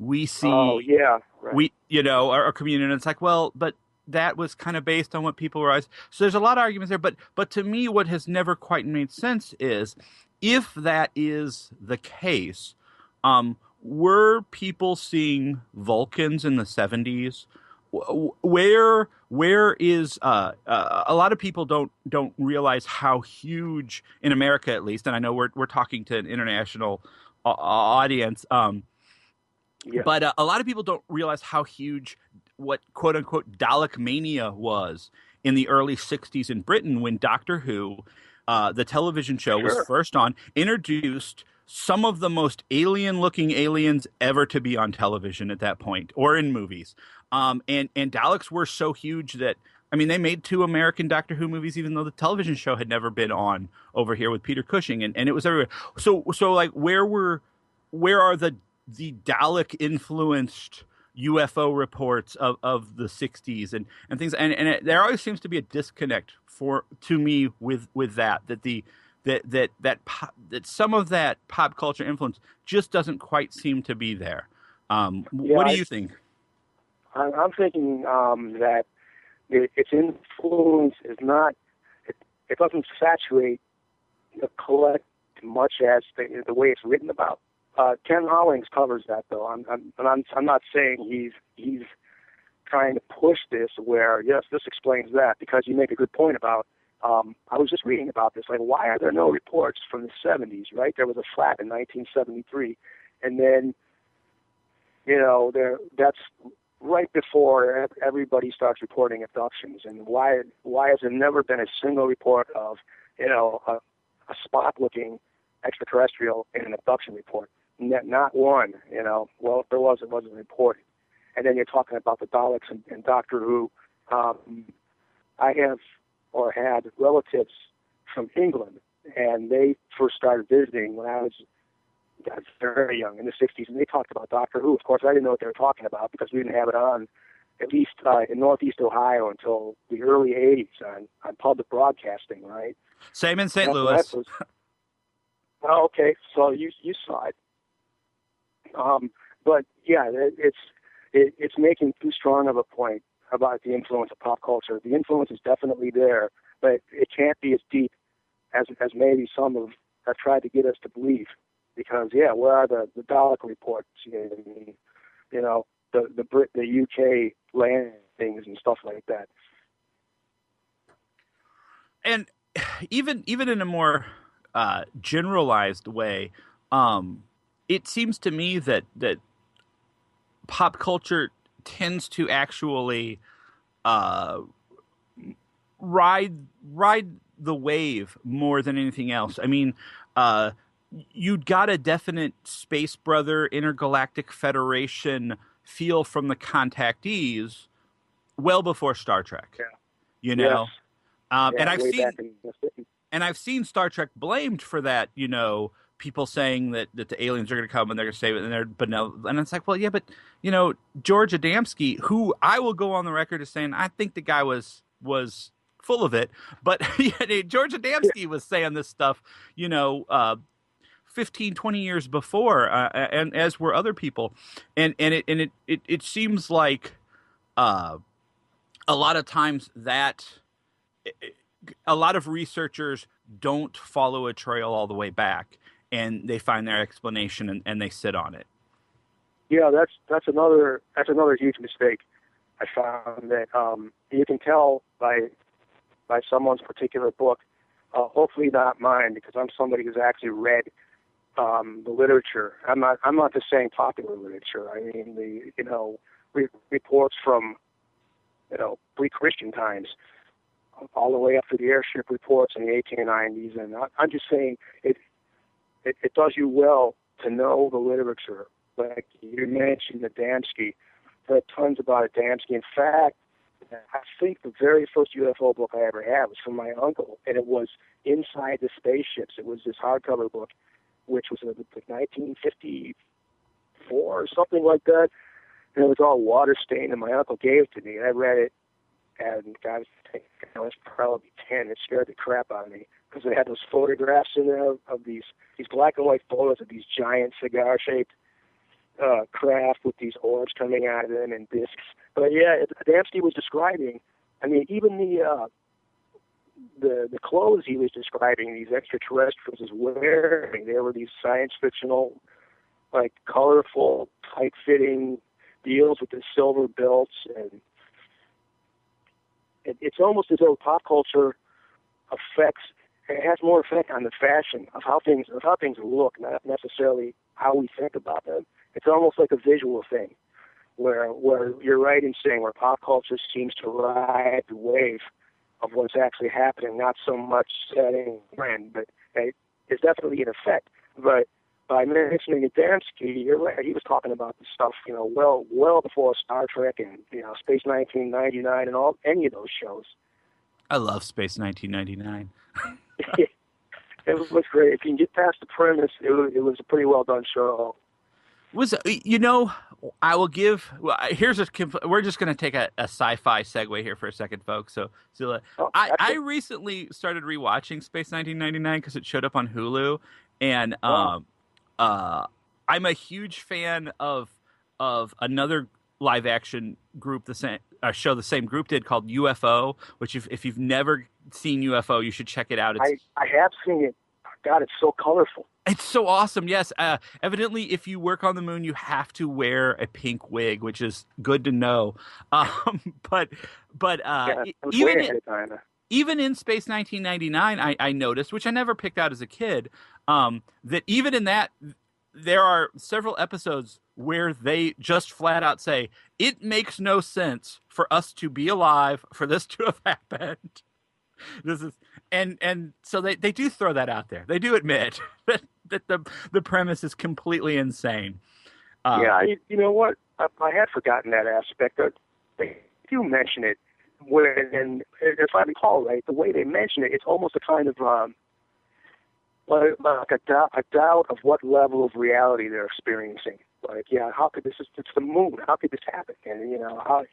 We see.
Oh yeah, right.
We, our community, and it's like, well, but that was kind of based on what people were always. So there's a lot of arguments there, but to me, what has never quite made sense is if that is the case, were people seeing Vulcans in the 70s? Where is a lot of people don't realize how huge in America, at least, and I know we're talking to an international audience.
Yeah.
But a lot of people don't realize how huge what quote unquote Dalek mania was in the early 60s in Britain when Doctor Who, the television show, was first on, introduced some of the most alien looking aliens ever to be on television at that point or in movies. And Daleks were so huge that, I mean, they made 2 American Doctor Who movies, even though the television show had never been on over here with Peter Cushing, and it was everywhere. So like where are the Dalek influenced UFO reports of the 60s and things, and there always seems to be a disconnect to me with that some of that pop culture influence just doesn't quite seem to be there. What do you think?
I'm thinking that its influence is not, it doesn't saturate the collect much as the way it's written about. Ken Hollings covers that, though. I'm not saying he's trying to push this where, yes, this explains that, because you make a good point about, I was just reading about this, like, why are there no reports from the 70s, right? There was a flat in 1973, and then, that's right before everybody starts reporting abductions, and why has there never been a single report of, a spot-looking extraterrestrial in an abduction report? Not one, well, if there was, it wasn't reported. And then you're talking about the Daleks and Doctor Who. I have or had relatives from England, and they first started visiting when I was very young, in the 60s, and they talked about Doctor Who. Of course, I didn't know what they were talking about because we didn't have it on, at least in Northeast Ohio, until the early 80s on public broadcasting, right?
Same in St. Louis.
Oh, okay, so you saw it. But yeah, it's making too strong of a point about the influence of pop culture. The influence is definitely there, but it can't be as deep as maybe some have tried to get us to believe. Because where are the Dalek reports? The UK landings and stuff like that.
And even in a more generalized way, it seems to me that pop culture tends to actually ride the wave more than anything else. I mean, you'd got a definite Space Brother Intergalactic Federation feel from the contactees well before Star Trek.
Yeah.
And I've seen Star Trek blamed for that, people saying that the aliens are going to come and they're going to save it, and they're benevolent. And it's like, well, yeah, but George Adamski, who I will go on the record as saying I think the guy was full of it, but George Adamski was saying this stuff, 15, 20 years before, and as were other people, and it seems like a lot of times that a lot of researchers don't follow a trail all the way back, and they find their explanation and they sit on it.
Yeah, that's another huge mistake. I found that you can tell by someone's particular book. Hopefully not mine, because I'm somebody who's actually read the literature. I'm not just saying popular literature. I mean the reports from pre-Christian times, all the way up to the airship reports in the 1890s. And I'm just saying it does you well to know the literature. Like you mentioned Adamski, read tons about Adamski. In fact, I think the very first UFO book I ever had was from my uncle, and it was Inside the Spaceships. It was this hardcover book, which was like 1954 or something like that. And it was all water stained, and my uncle gave it to me. And I read it, and God, I was probably 10. It scared the crap out of me because it had those photographs in there of these black and white photos of these giant cigar-shaped craft with these orbs coming out of them and discs. But yeah, Adamski was describing. I mean, even the clothes he was describing, these extraterrestrials was wearing, they were these science fictional, like colorful, tight-fitting deals with the silver belts, and it's almost as though pop culture has more effect on the fashion of how things look, not necessarily how we think about them. It's almost like a visual thing, where you're right in saying where pop culture seems to ride the wave of what's actually happening, not so much setting trend, but it's definitely an effect. But by mentioning Adamski, you're right. He was talking about the stuff, well before Star Trek and Space 1999 and any of those shows.
I love Space 1999.
It was great. If you can get past the premise, it was a pretty well done show.
I will give. Well, we're just going to take a sci-fi segue here for a second, folks. So, I recently started rewatching Space 1999 because it showed up on Hulu, and I'm a huge fan of another live action group, the same group did, called UFO. Which if you've never seen UFO, you should check it out.
I have seen it. God, it's so colorful.
It's so awesome. Yes. Evidently, if you work on the moon, you have to wear a pink wig, which is good to know. But even in Space 1999, I noticed, which I never picked out as a kid, that even in that, there are several episodes where they just flat out say, it makes no sense for us to be alive, for this to have happened. This is and so they do throw that out there. They do admit that the premise is completely insane.
You know what? I had forgotten that aspect. They do mention it, and if I recall right, the way they mention it, it's almost a kind of like a doubt of what level of reality they're experiencing. Like, how could it's the moon? How could this happen? And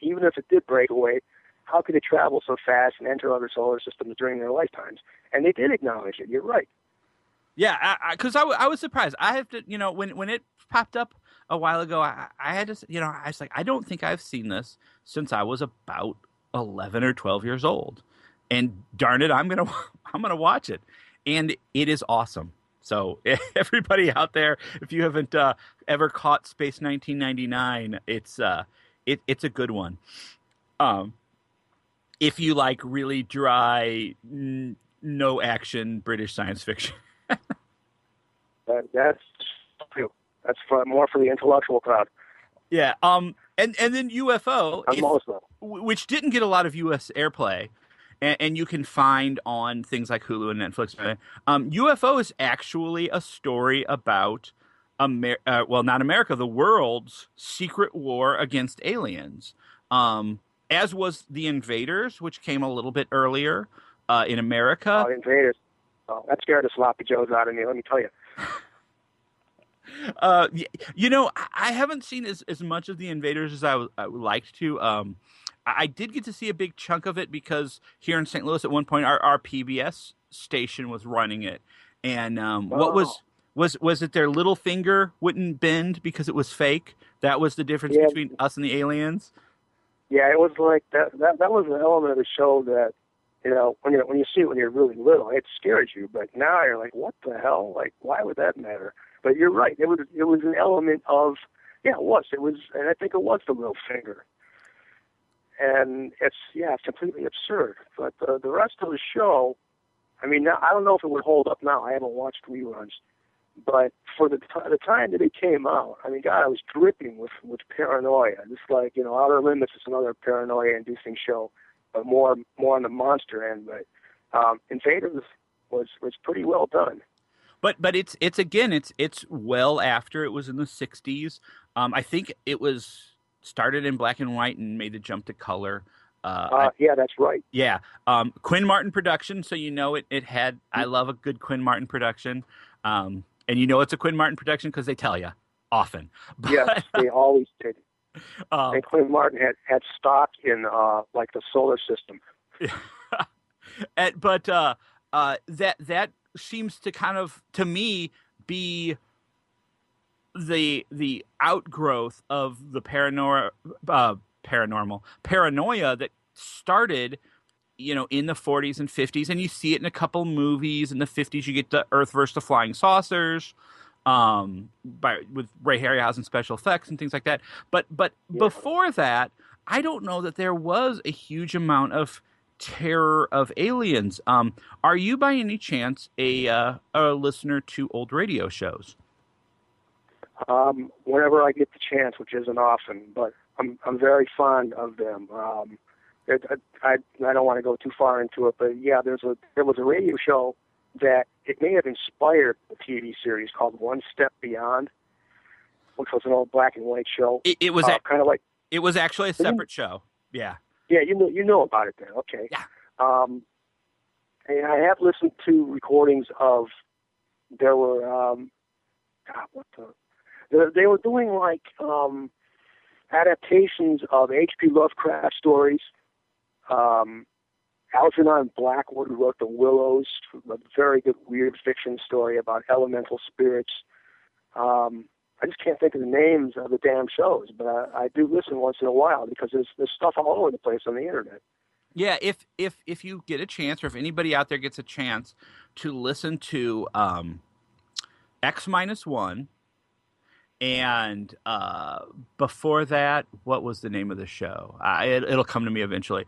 even if it did break away, how could it travel so fast and enter other solar systems during their lifetimes? And they did acknowledge it. You're right.
Yeah, because I was surprised. I have to, when it popped up a while ago, I had to, I was like, I don't think I've seen this since I was about 11 or 12 years old. And darn it, I'm gonna watch it, and it is awesome. So everybody out there, if you haven't ever caught Space 1999, it's a good one. If you like really dry, no action British science fiction.
That's more for the intellectual crowd.
Yeah. And then UFO, which didn't get a lot of U.S. airplay, and you can find on things like Hulu and Netflix. UFO is actually a story about not America, the world's secret war against aliens. As was The Invaders, which came a little bit earlier in America.
The Invaders. Oh, that scared the sloppy joes out of me, let me tell you.
I haven't seen as much of The Invaders as I would like to. I did get to see a big chunk of it because here in St. Louis at one point, our PBS station was running it. And what was it their little finger wouldn't bend because it was fake? That was the difference between us and the aliens?
Yeah, it was like that was an element of the show that, when you see it when you're really little, it scares you. But now you're like, what the hell? Like, why would that matter? But you're right. It was an element of, it was, and I think it was the little finger. And it's completely absurd. But the rest of the show, I mean, now, I don't know if it would hold up now. I haven't watched reruns. But for the time that it came out, I mean, God, I was dripping with paranoia. Just like, Outer Limits is another paranoia-inducing show, but more on the monster end. But Invaders was pretty well done.
But it's well after it was in the 60s. I think it was started in black and white and made the jump to color.
Yeah, that's right.
Yeah. Quinn Martin production. So, it had, I love a good Quinn Martin production. And it's a Quinn Martin production because they tell you often. But,
Yes, they always did. And Quinn Martin had stock in like the solar system.
but that seems to kind of, to me, be the outgrowth of the paranoia that started, in the 40s and 50s, and you see it in a couple movies. In the 50s, you get the Earth versus the Flying Saucers, with Ray Harryhausen special effects and things like that. But before that, I don't know that there was a huge amount of terror of aliens. Are you by any chance a listener to old radio shows?
Whenever I get the chance, which isn't often, but I'm very fond of them. I don't want to go too far into it, but yeah, there was a radio show that it may have inspired a TV series called One Step Beyond, which was an old black and white show.
It was
kind of like,
it was actually a separate show. Yeah.
Yeah, you know about it then. Okay.
Yeah.
And I have listened to recordings of, there were they were doing like adaptations of H.P. Lovecraft stories. Algernon Blackwood, who wrote The Willows, a very good weird fiction story about elemental spirits. I just can't think of the names of the damn shows, but I do listen once in a while because there's stuff all over the place on the internet.
Yeah, if you get a chance, or if anybody out there gets a chance to listen to X-1, and before that, what was the name of the show? It'll come to me eventually.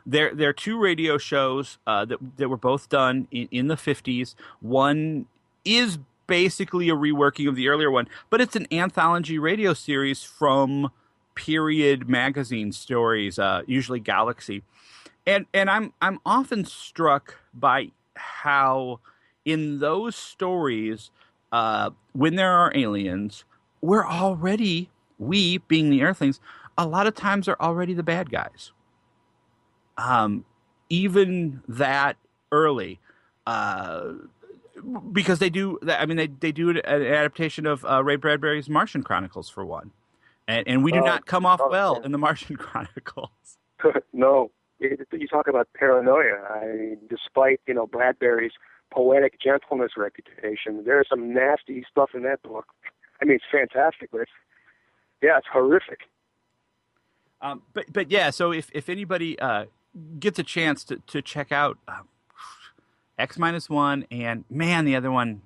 There are two radio shows that were both done in the 50s. One is basically a reworking of the earlier one, but it's an anthology radio series from period magazine stories, usually Galaxy. And I'm often struck by how in those stories, when there are aliens, we being the Earthlings, a lot of times are already the bad guys. Even that early, because they do. I mean, they do an adaptation of Ray Bradbury's Martian Chronicles for one, and we do not come off well in the Martian Chronicles.
No, you talk about paranoia. Despite Bradbury's poetic gentleness reputation, there's some nasty stuff in that book. I mean, it's fantastic, but it's horrific.
But yeah, so if anybody gets a chance to check out X-1, and man, the other one,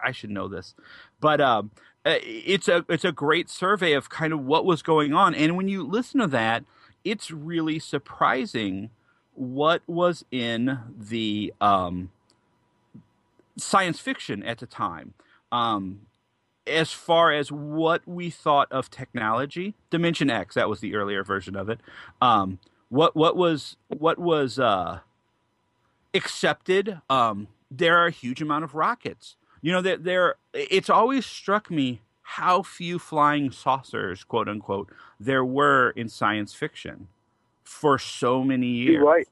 I should know this, but it's a great survey of kind of what was going on, and when you listen to that, it's really surprising what was in the science fiction at the time. As far as what we thought of technology, Dimension X, that was the earlier version of it. What was accepted? There are a huge amount of rockets. It's always struck me how few flying saucers, quote unquote, there were in science fiction for so many years.
You're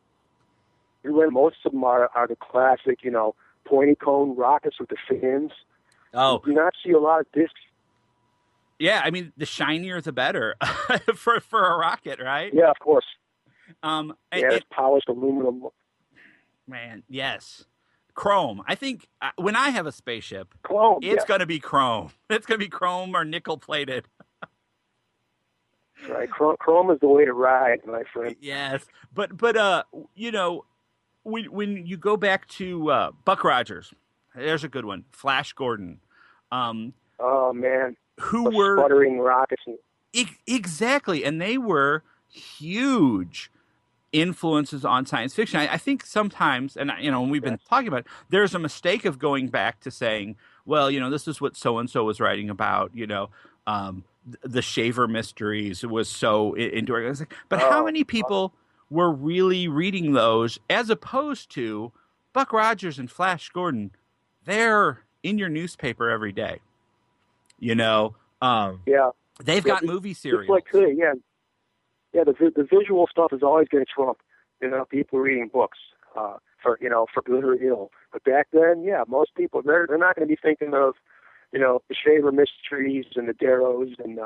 right. Most of them are the classic, pointy cone rockets with the fins.
Oh,
you do not see a lot of discs.
Yeah, I mean, the shinier the better for a rocket, right?
Yeah, of course.
It's
polished aluminum.
Man, yes. Chrome. I think when I have a spaceship,
it's
going to be chrome. It's going to be chrome or nickel plated.
Right. Chrome is the way to ride, my friend.
Yes. But when you go back to Buck Rogers, there's a good one. Flash Gordon.
Oh man.
Who were
sputtering rockets?
Exactly, and they were huge influences on science fiction. I think sometimes, and when we've been talking about it, there's a mistake of going back to saying, well, this is what so and so was writing about. The Shaver Mysteries was so enduring. But how many people were really reading those, as opposed to Buck Rogers and Flash Gordon? They're in your newspaper every day. They've got movie series.
Just like today, the visual stuff is always going to trump, people reading books, for good or ill. But back then, yeah, most people, they're not going to be thinking of, the Shaver Mysteries and the Darrows and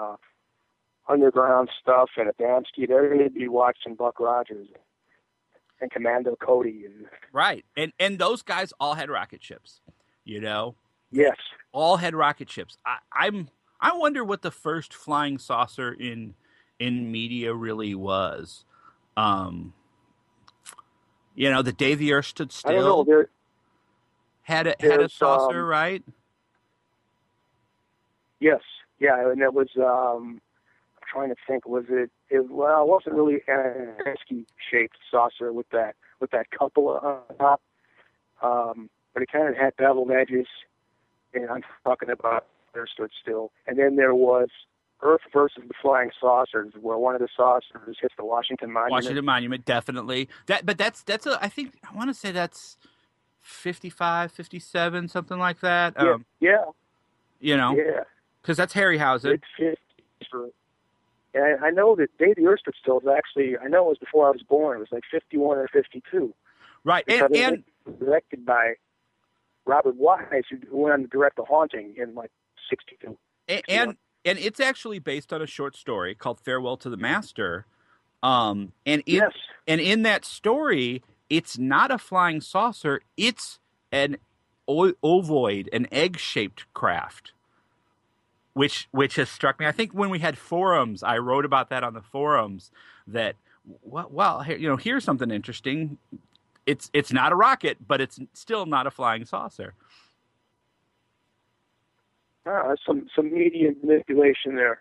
underground stuff and Adamski. They're going to be watching Buck Rogers and Commando Cody.
Right. And those guys all had rocket ships,
Yes.
All had rocket ships. I wonder what the first flying saucer in media really was. The day the Earth stood still.
I don't know.
Had a saucer, right?
Yes. Yeah, and it was. I'm trying to think. Was it? It wasn't really an shaped saucer with that cupola on top, but it kind of had beveled edges. And I'm talking about Earth stood still. And then there was Earth versus the Flying Saucers, where one of the saucers hits the Washington Monument.
Washington Monument, definitely. I want to say that's 55, 57, something like that.
Yeah.
Yeah. Because that's Harryhausen.
And I know that Day the Earth Stood Still is actually, I know it was before I was born. It was like 51 or 52.
Right. And
it was directed by Robert Wise, who went on to direct The Haunting in like 62.
And it's actually based on a short story called Farewell to the Master. And in that story, it's not a flying saucer. It's an ovoid, an egg-shaped craft, which has struck me. I think when we had forums, I wrote about that on the forums. That here's something interesting. It's not a rocket, but it's still not a flying saucer.
Some media manipulation there.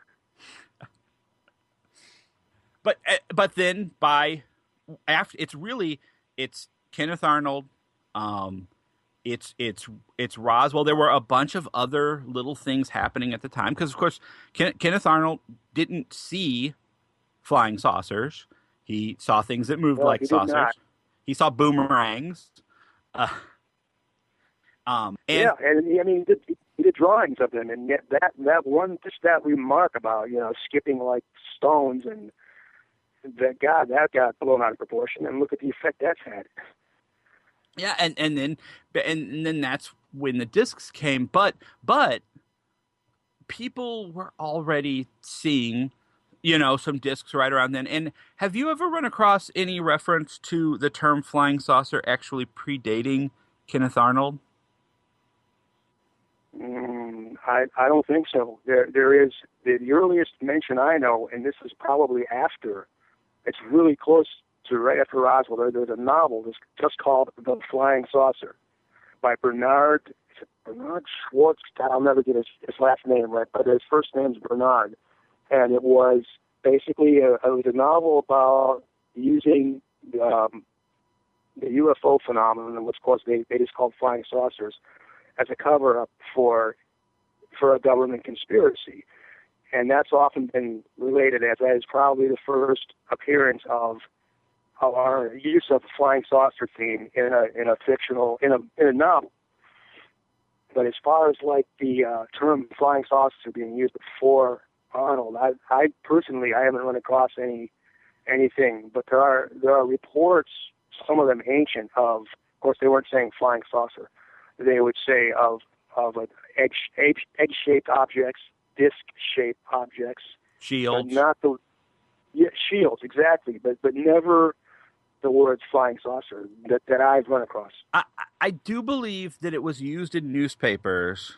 But then it's Kenneth Arnold, it's Roswell. There were a bunch of other little things happening at the time because, of course, Kenneth Arnold didn't see flying saucers. He saw things that moved like saucers. He saw boomerangs. And he did drawings of them, and that remark about skipping like stones, and that got blown out of proportion, and look at the effect that's had. Yeah, and then that's when the discs came, but people were already seeing some discs right around then. And have you ever run across any reference to the term flying saucer actually predating Kenneth Arnold?
I don't think so. There is the earliest mention I know, and this is probably after. It's really close to right after Roswell. There's a novel that's just called The Flying Saucer by Bernard Schwartz. I'll never get his last name right, but his first name's Bernard. And it was basically a novel about using the UFO phenomenon, which of course they just called flying saucers, as a cover-up for a government conspiracy. And that's often been related as that is probably the first appearance of our use of the flying saucer theme in a novel. But as far as like the term flying saucer being used before Arnold, I personally haven't run across anything, but there are reports, some of them ancient, of course they weren't saying flying saucer. They would say of egg-shaped objects, disc-shaped objects.
Shields.
Shields, exactly, but never the words flying saucer that I've run across.
I do believe that it was used in newspapers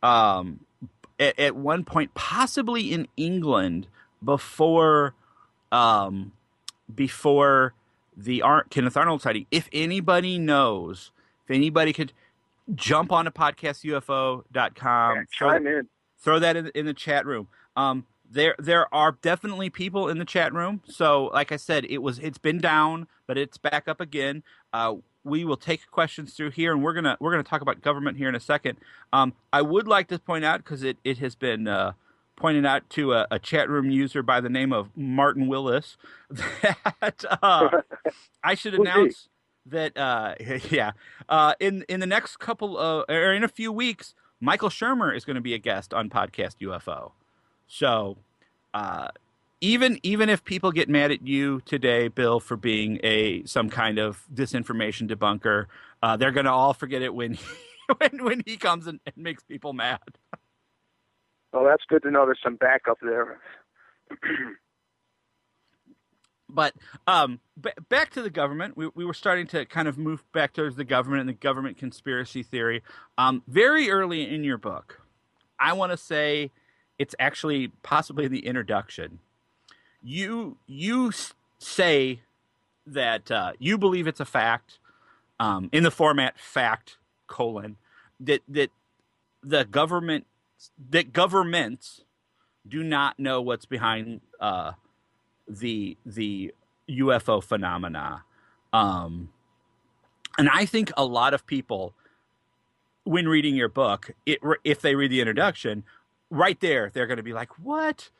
at one point, possibly in England, before the Kenneth Arnold sighting. If anybody knows, if anybody could jump on to podcastufo.com, throw that in the chat room. There are definitely people in the chat room. So, like I said, it's been down, but it's back up again. We will take questions through here, and we're gonna talk about government here in a second. I would like to point out, because it has been pointed out to a chat room user by the name of Martin Willis, that I should announce that in the next couple of, or in a few weeks, Michael Shermer is going to be a guest on Podcast UFO. So even if people get mad at you today, Bill, for being some kind of disinformation debunker, they're going to all forget it when when he comes and makes people mad.
Well, that's good to know. There's some backup there.
But back to the government, we were starting to kind of move back towards the government and the government conspiracy theory. Very early in your book, I want to say it's actually possibly the introduction. You say that you believe it's a fact, in the format fact : that the government that governments do not know what's behind the UFO phenomena. And I think a lot of people, when reading your book, if they read the introduction, right there, they're going to be like, what?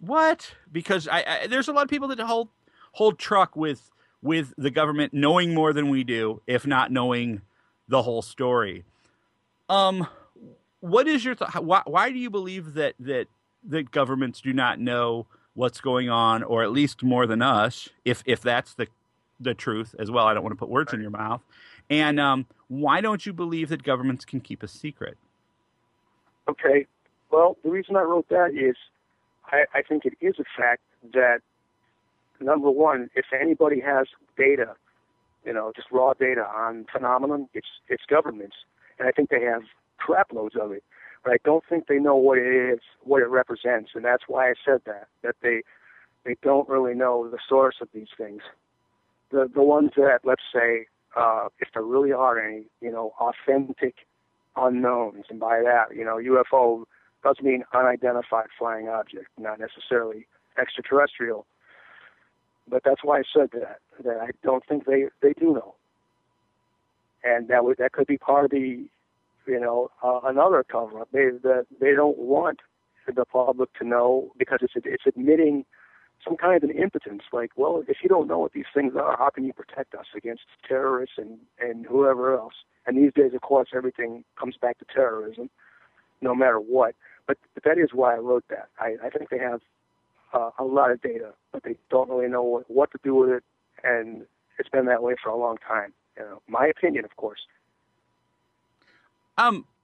What? Because there's a lot of people that hold truck with the government knowing more than we do, if not knowing the whole story. What is your thought? Why do you believe that governments do not know what's going on, or at least more than us, if that's the truth as well? I don't want to put words in your mouth. And why don't you believe that governments can keep a secret?
Okay. Well, the reason I wrote that is I think it is a fact that, number one, if anybody has data, just raw data on phenomenon, it's governments. And I think they have crap loads of it. But I don't think they know what it is, what it represents. And that's why I said that they don't really know the source of these things. The ones that, let's say, if there really are any, authentic unknowns, and by that, UFO doesn't mean unidentified flying object, not necessarily extraterrestrial. But that's why I said that I don't think they do know. And that could be part of the, another cover-up. They don't want the public to know, because it's admitting some kind of an impotence. Like, well, if you don't know what these things are, how can you protect us against terrorists and whoever else? And these days, of course, everything comes back to terrorism, no matter what. But that is why I wrote that. I think they have a lot of data, but they don't really know what to do with it, and it's been that way for a long time. My opinion, of course.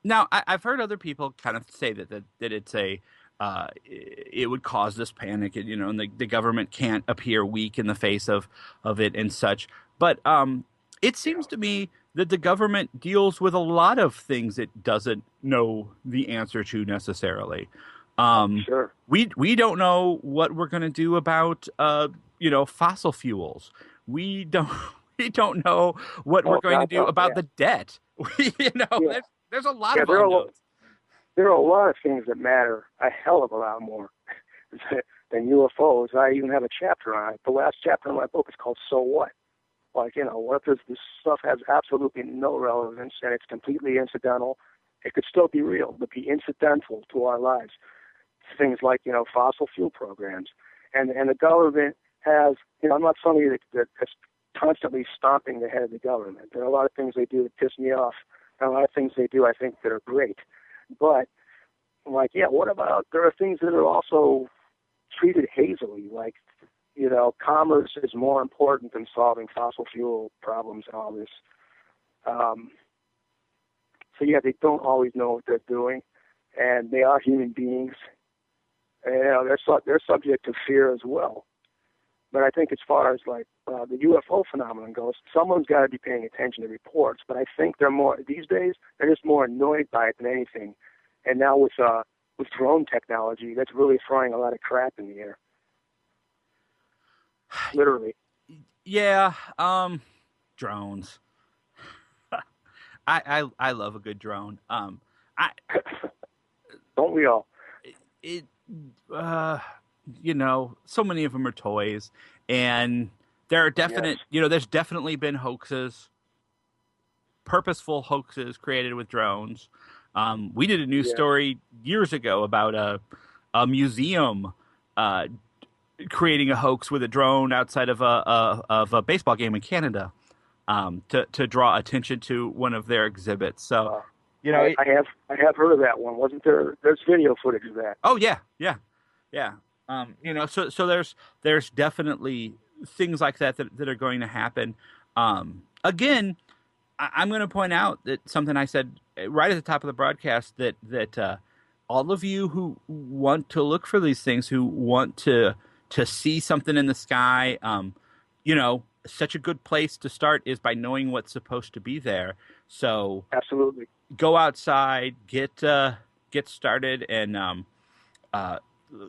Now I've heard other people kind of say that it's it would cause this panic, and the government can't appear weak in the face of it and such. But it seems to me that the government deals with a lot of things it doesn't know the answer to necessarily.
Sure.
We don't know what we're going to do about fossil fuels. We don't know what we're going to do about the debt. There's a lot of unknowns.
There are a lot of things that matter a hell of a lot more than UFOs. I even have a chapter on it. The last chapter in my book is called "So What?" Like, what if this stuff has absolutely no relevance and it's completely incidental? It could still be real, but be incidental to our lives. Things like, fossil fuel programs. And the government has, I'm not somebody that's constantly stomping the head of the government. There are a lot of things they do that piss me off, and a lot of things they do I think that are great. But, what about, there are things that are also treated hazily, like, commerce is more important than solving fossil fuel problems and all this. So, they don't always know what they're doing, and they are human beings. And, they're subject to fear as well. But I think as far as the UFO phenomenon goes, someone's got to be paying attention to reports. But I think these days, they're just more annoyed by it than anything. And now with drone technology, that's really throwing a lot of crap in the air. Literally.
Yeah. Drones. I love a good drone.
Don't we all?
So many of them are toys, and there are definite, there's definitely been hoaxes, purposeful hoaxes created with drones. We did a news story years ago about a museum creating a hoax with a drone outside of a baseball game in Canada to draw attention to one of their exhibits. So,
I have heard of that one. Wasn't there? There's video footage of that.
Oh yeah. So there's definitely things like that are going to happen. Again, I'm going to point out that something I said right at the top of the broadcast, that all of you who want to look for these things, who want to see something in the sky, such a good place to start is by knowing what's supposed to be there. So
Absolutely.
go outside, get started, and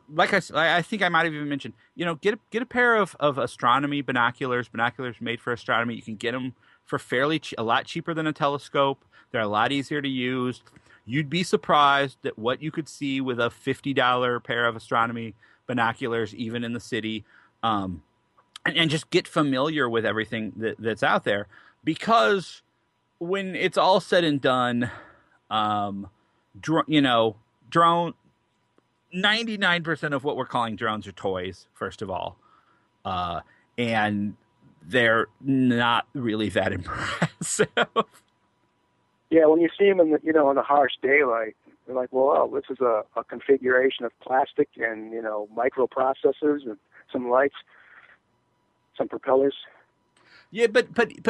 like I think I might have even mentioned, get a pair of astronomy binoculars made for astronomy. You can get them for a lot cheaper than a telescope. They're a lot easier to use. You'd be surprised at what you could see with a $50 pair of astronomy binoculars, even in the city. And just get familiar with everything that's out there, because when it's all said and done, drone 99% of what we're calling drones are toys, first of all, and they're not really that impressive.
Yeah, when you see them in the harsh daylight, you're like, well, this is a configuration of plastic and microprocessors and some lights, some propellers.
Yeah, but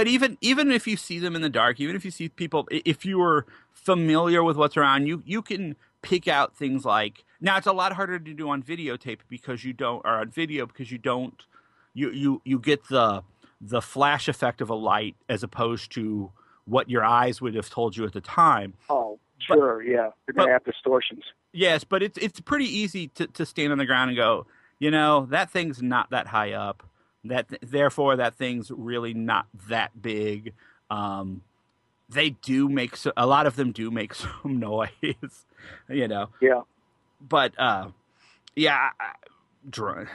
even if you see them in the dark, even if you see people, if you are familiar with what's around you, you can pick out things like. Now it's a lot harder to do on videotape because you don't, you get the flash effect of a light as opposed to what your eyes would have told you at the time.
Oh, sure, yeah, you're gonna have distortions.
Yes, but it's pretty easy to stand on the ground and go, that thing's not that high up. Therefore, that thing's really not that big. They do make a lot of them do make some noise,
Yeah.
But drone,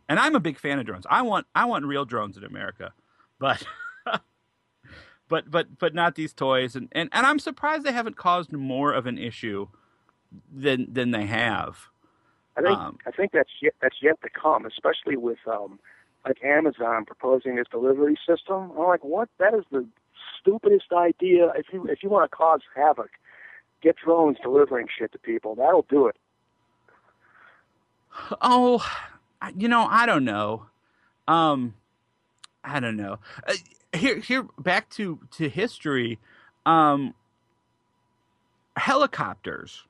and I'm a big fan of drones. I want real drones in America, but but not these toys. And I'm surprised they haven't caused more of an issue than they have.
I think that's yet to come, especially with like Amazon proposing this delivery system. I'm like, what? That is the stupidest idea. If you want to cause havoc, get drones delivering shit to people. That'll do it.
Oh, I don't know. I don't know. Here, back to history. Helicopters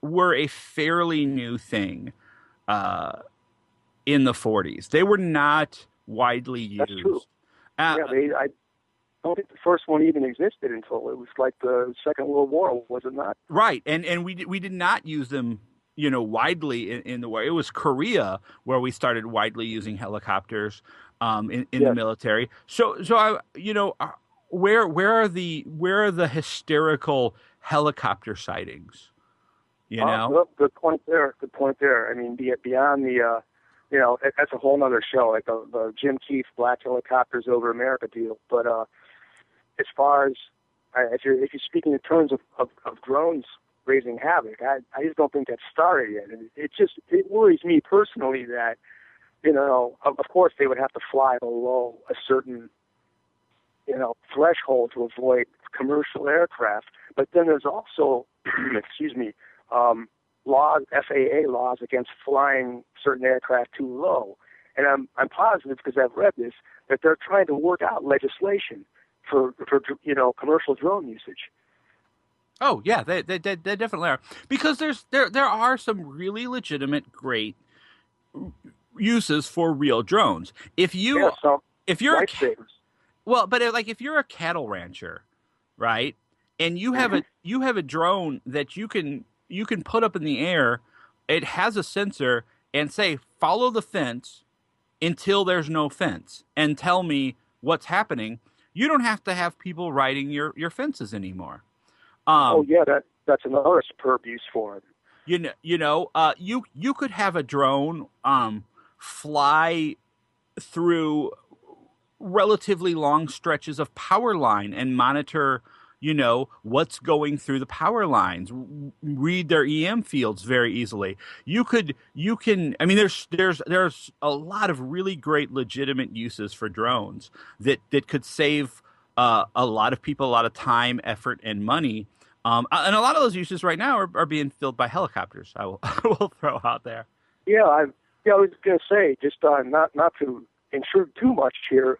were a fairly new thing in the 40s. They were not widely used.
That's true. I don't think the first one even existed until it was like the Second World War, was it not?
Right, and we did not use them, widely in the war. It was Korea where we started widely using helicopters in the military. So I, where are the hysterical helicopter sightings?
Well, good point there. I mean, beyond the, that's a whole other show, like the Jim Keefe Black Helicopters Over America deal. But as far as if you're speaking in terms of drones raising havoc, I just don't think that's started yet. And it worries me personally that, of course they would have to fly below a certain, threshold to avoid commercial aircraft. But then there's also, excuse me, laws, FAA laws against flying certain aircraft too low. And I'm positive, because I've read this, that they're trying to work out legislation for commercial drone usage.
Oh yeah, they definitely are, because there are some really legitimate great uses for real drones. If you're if you're a cattle rancher, right, and you have a drone that you can put up in the air, it has a sensor, and say follow the fence until there's no fence and tell me what's happening. You don't have to have people riding your fences anymore.
That's another superb use for it.
You could have a drone fly through relatively long stretches of power line and monitor, what's going through the power lines, read their EM fields very easily. I mean, there's a lot of really great legitimate uses for drones that could save a lot of people a lot of time, effort, and money. And a lot of those uses right now are being filled by helicopters. I will throw out there.
I was going to say, just not to intrude too much here.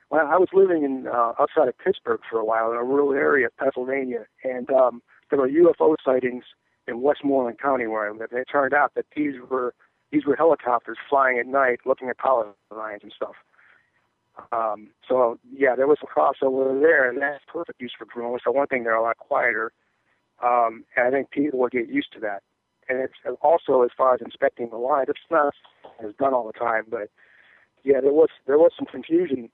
When I was living in outside of Pittsburgh for a while in a rural area of Pennsylvania, and there were UFO sightings in Westmoreland County where I lived. And it turned out that these were helicopters flying at night, looking at power lines and stuff. So yeah, there was a crossover there, and that's perfect use for drones. So one thing, they're a lot quieter, and I think people will get used to that. And it's also, as far as inspecting the lines, it's not as done all the time, but yeah, there was some confusion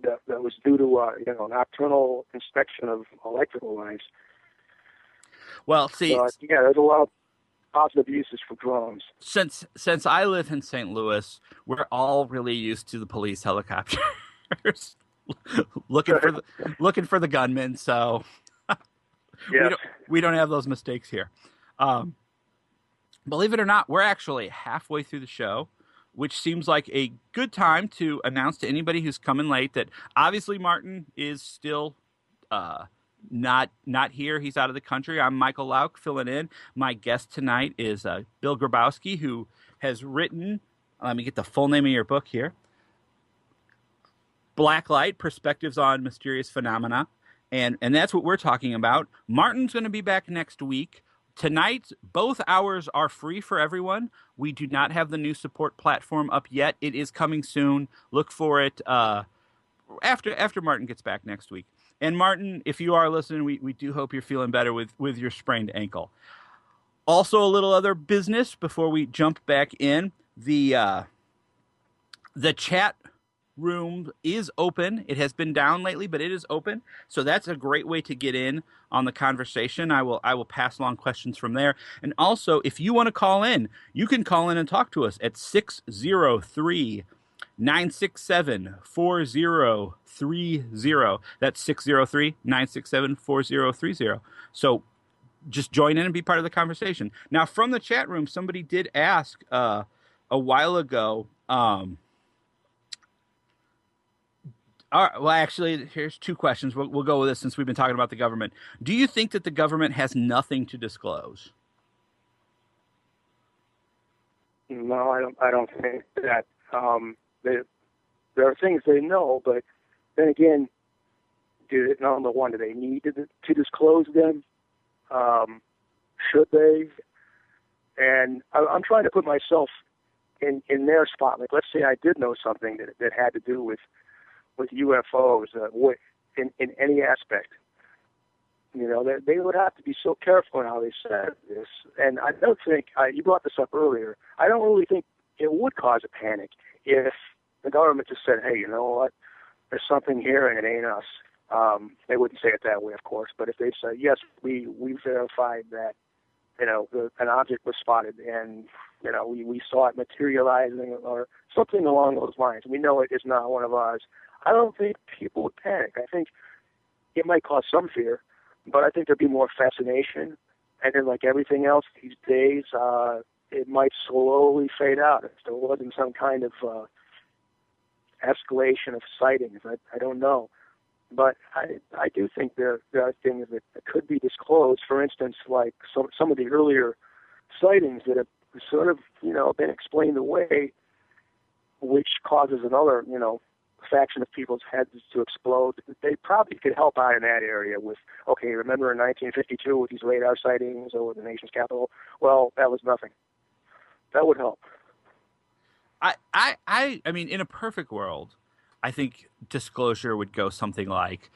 that was due to nocturnal inspection of electrical lines.
Well, see,
so, yeah, there's a lot of positive uses for drones.
Since I live in St. Louis, we're all really used to the police helicopters looking for the gunmen. So
yeah.
we don't have those mistakes here. Believe it or not, we're actually halfway through the show, which seems like a good time to announce to anybody who's coming late that obviously Martin is still not here. He's out of the country. I'm Michael Lauck filling in. My guest tonight is Bill Grabowski, who has written, let me get the full name of your book here, Blacklight, Perspectives on Mysterious Phenomena. And that's what we're talking about. Martin's going to be back next week. Tonight, both hours are free for everyone. We do not have the new support platform up yet. It is coming soon. Look for it after Martin gets back next week. And Martin, if you are listening, we do hope you're feeling better with your sprained ankle. Also, a little other business before we jump back in. The chat room is open. It has been down lately, but it is open. So that's a great way to get in on the conversation. I will pass along questions from there. And also, if you want to call in, you can call in and talk to us at 603-967-4030. That's 603-967-4030. So just join in and be part of the conversation. Now, from the chat room, somebody did ask a while ago, all right, well, actually, here's two questions. We'll go with this since we've been talking about the government. Do you think that the government has nothing to disclose?
No, I don't think that. There are things they know, but then again, number one, do they need to disclose them? Should they? And I'm trying to put myself in their spot. Like, let's say I did know something that had to do with UFOs in any aspect. They would have to be so careful in how they said this. And I don't think, you brought this up earlier, I don't really think it would cause a panic if the government just said, hey, you know what, there's something here and it ain't us. They wouldn't say it that way, of course, but if they said, yes, we verified that, an object was spotted and, we saw it materializing or something along those lines. We know it is not one of ours. I don't think people would panic. I think it might cause some fear, but I think there'd be more fascination. And then, like everything else these days, it might slowly fade out if there wasn't some kind of escalation of sightings. I don't know. But I do think there are things that could be disclosed. For instance, like some of the earlier sightings that have sort of, been explained away, which causes another, faction of people's heads to explode. They probably could help out in that area with, okay, remember in 1952 with these radar sightings over the nation's capital? Well, that was nothing. That would help.
I mean, in a perfect world, I think disclosure would go something like,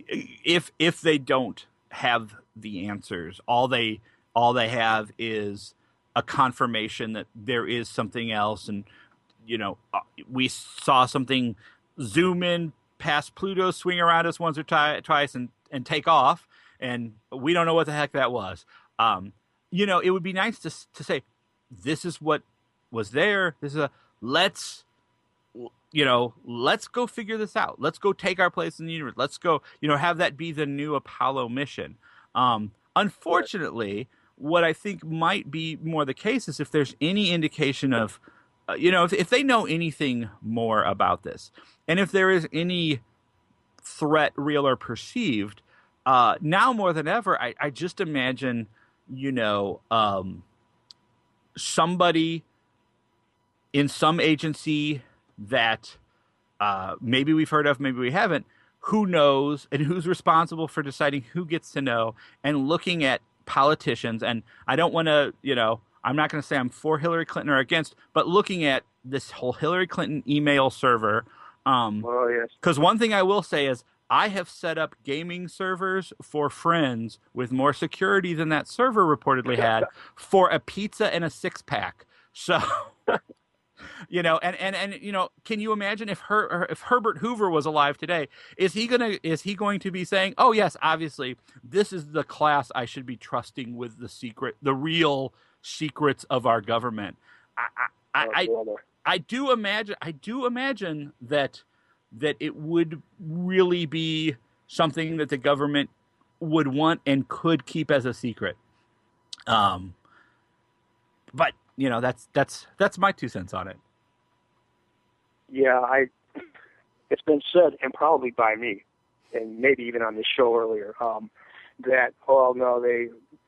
if they don't have the answers, all they have is a confirmation that there is something else, and we saw something zoom in past Pluto, swing around us once or twice, and take off, and we don't know what the heck that was. It would be nice to say, this is what was there. This is let's go figure this out. Let's go take our place in the universe. Let's go, have that be the new Apollo mission. Unfortunately, what I think might be more the case is if there's any indication of, if they know anything more about this, and if there is any threat, real or perceived, now more than ever, I just imagine, somebody in some agency that maybe we've heard of, maybe we haven't, who knows and who's responsible for deciding who gets to know, and looking at politicians. And I don't want to, I'm not going to say I'm for Hillary Clinton or against, but looking at this whole Hillary Clinton email server.
Oh, yes.
Because one thing I will say is I have set up gaming servers for friends with more security than that server reportedly had for a pizza and a 6-pack. So, can you imagine if Herbert Hoover was alive today? Is he going to be saying, "Oh yes, obviously this is the class I should be trusting with the real secrets of our government"? I do imagine that it would really be something that the government would want and could keep as a secret. But that's my 2 cents on it.
Yeah, it's been said, and probably by me, and maybe even on this show earlier, that, oh no,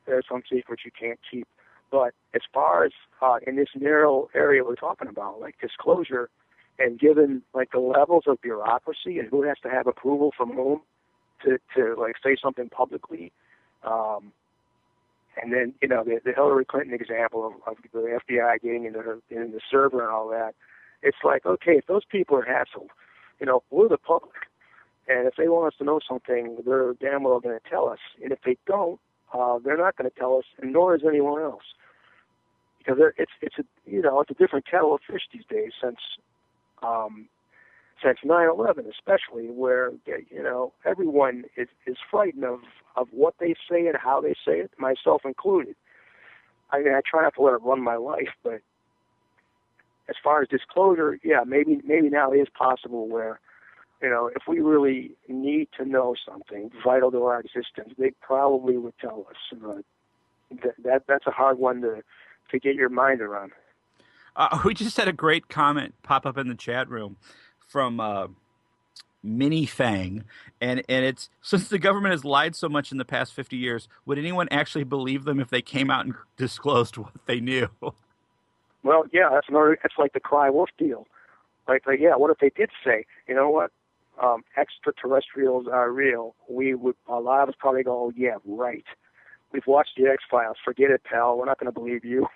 there's some secrets you can't keep. But as far as in this narrow area we're talking about, like disclosure, and given like the levels of bureaucracy and who has to have approval from whom to like say something publicly, and then the Hillary Clinton example of the FBI getting into the server and all that, it's like, okay, if those people are hassled, we're the public, and if they want us to know something, they're damn well going to tell us, and if they don't, they're not going to tell us, and nor is anyone else. Because it's a different kettle of fish these days since 9/11, especially, where everyone is frightened of what they say and how they say it, myself included. I mean, I try not to let it run my life, but as far as disclosure, yeah, maybe now it is possible where, if we really need to know something vital to our existence, they probably would tell us. That's a hard one to get your mind around.
We just had a great comment pop up in the chat room from Minnie Fang, and it's, since the government has lied so much in the past 50 years, would anyone actually believe them if they came out and disclosed what they knew?
Well, yeah, that's like the cry wolf deal. Like, yeah, what if they did say, you know what, extraterrestrials are real? A lot of us probably go, oh, yeah, right. We've watched the X-Files. Forget it, pal. We're not going to believe you.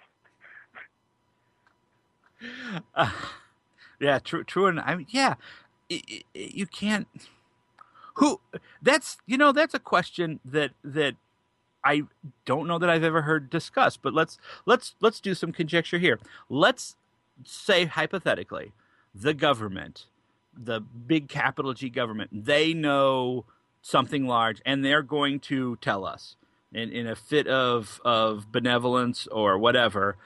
Yeah, true. And I mean, yeah, you can't. That's a question that I don't know that I've ever heard discussed. But let's do some conjecture here. Let's say hypothetically, the government, the big capital G government, they know something large, and they're going to tell us in a fit of benevolence or whatever.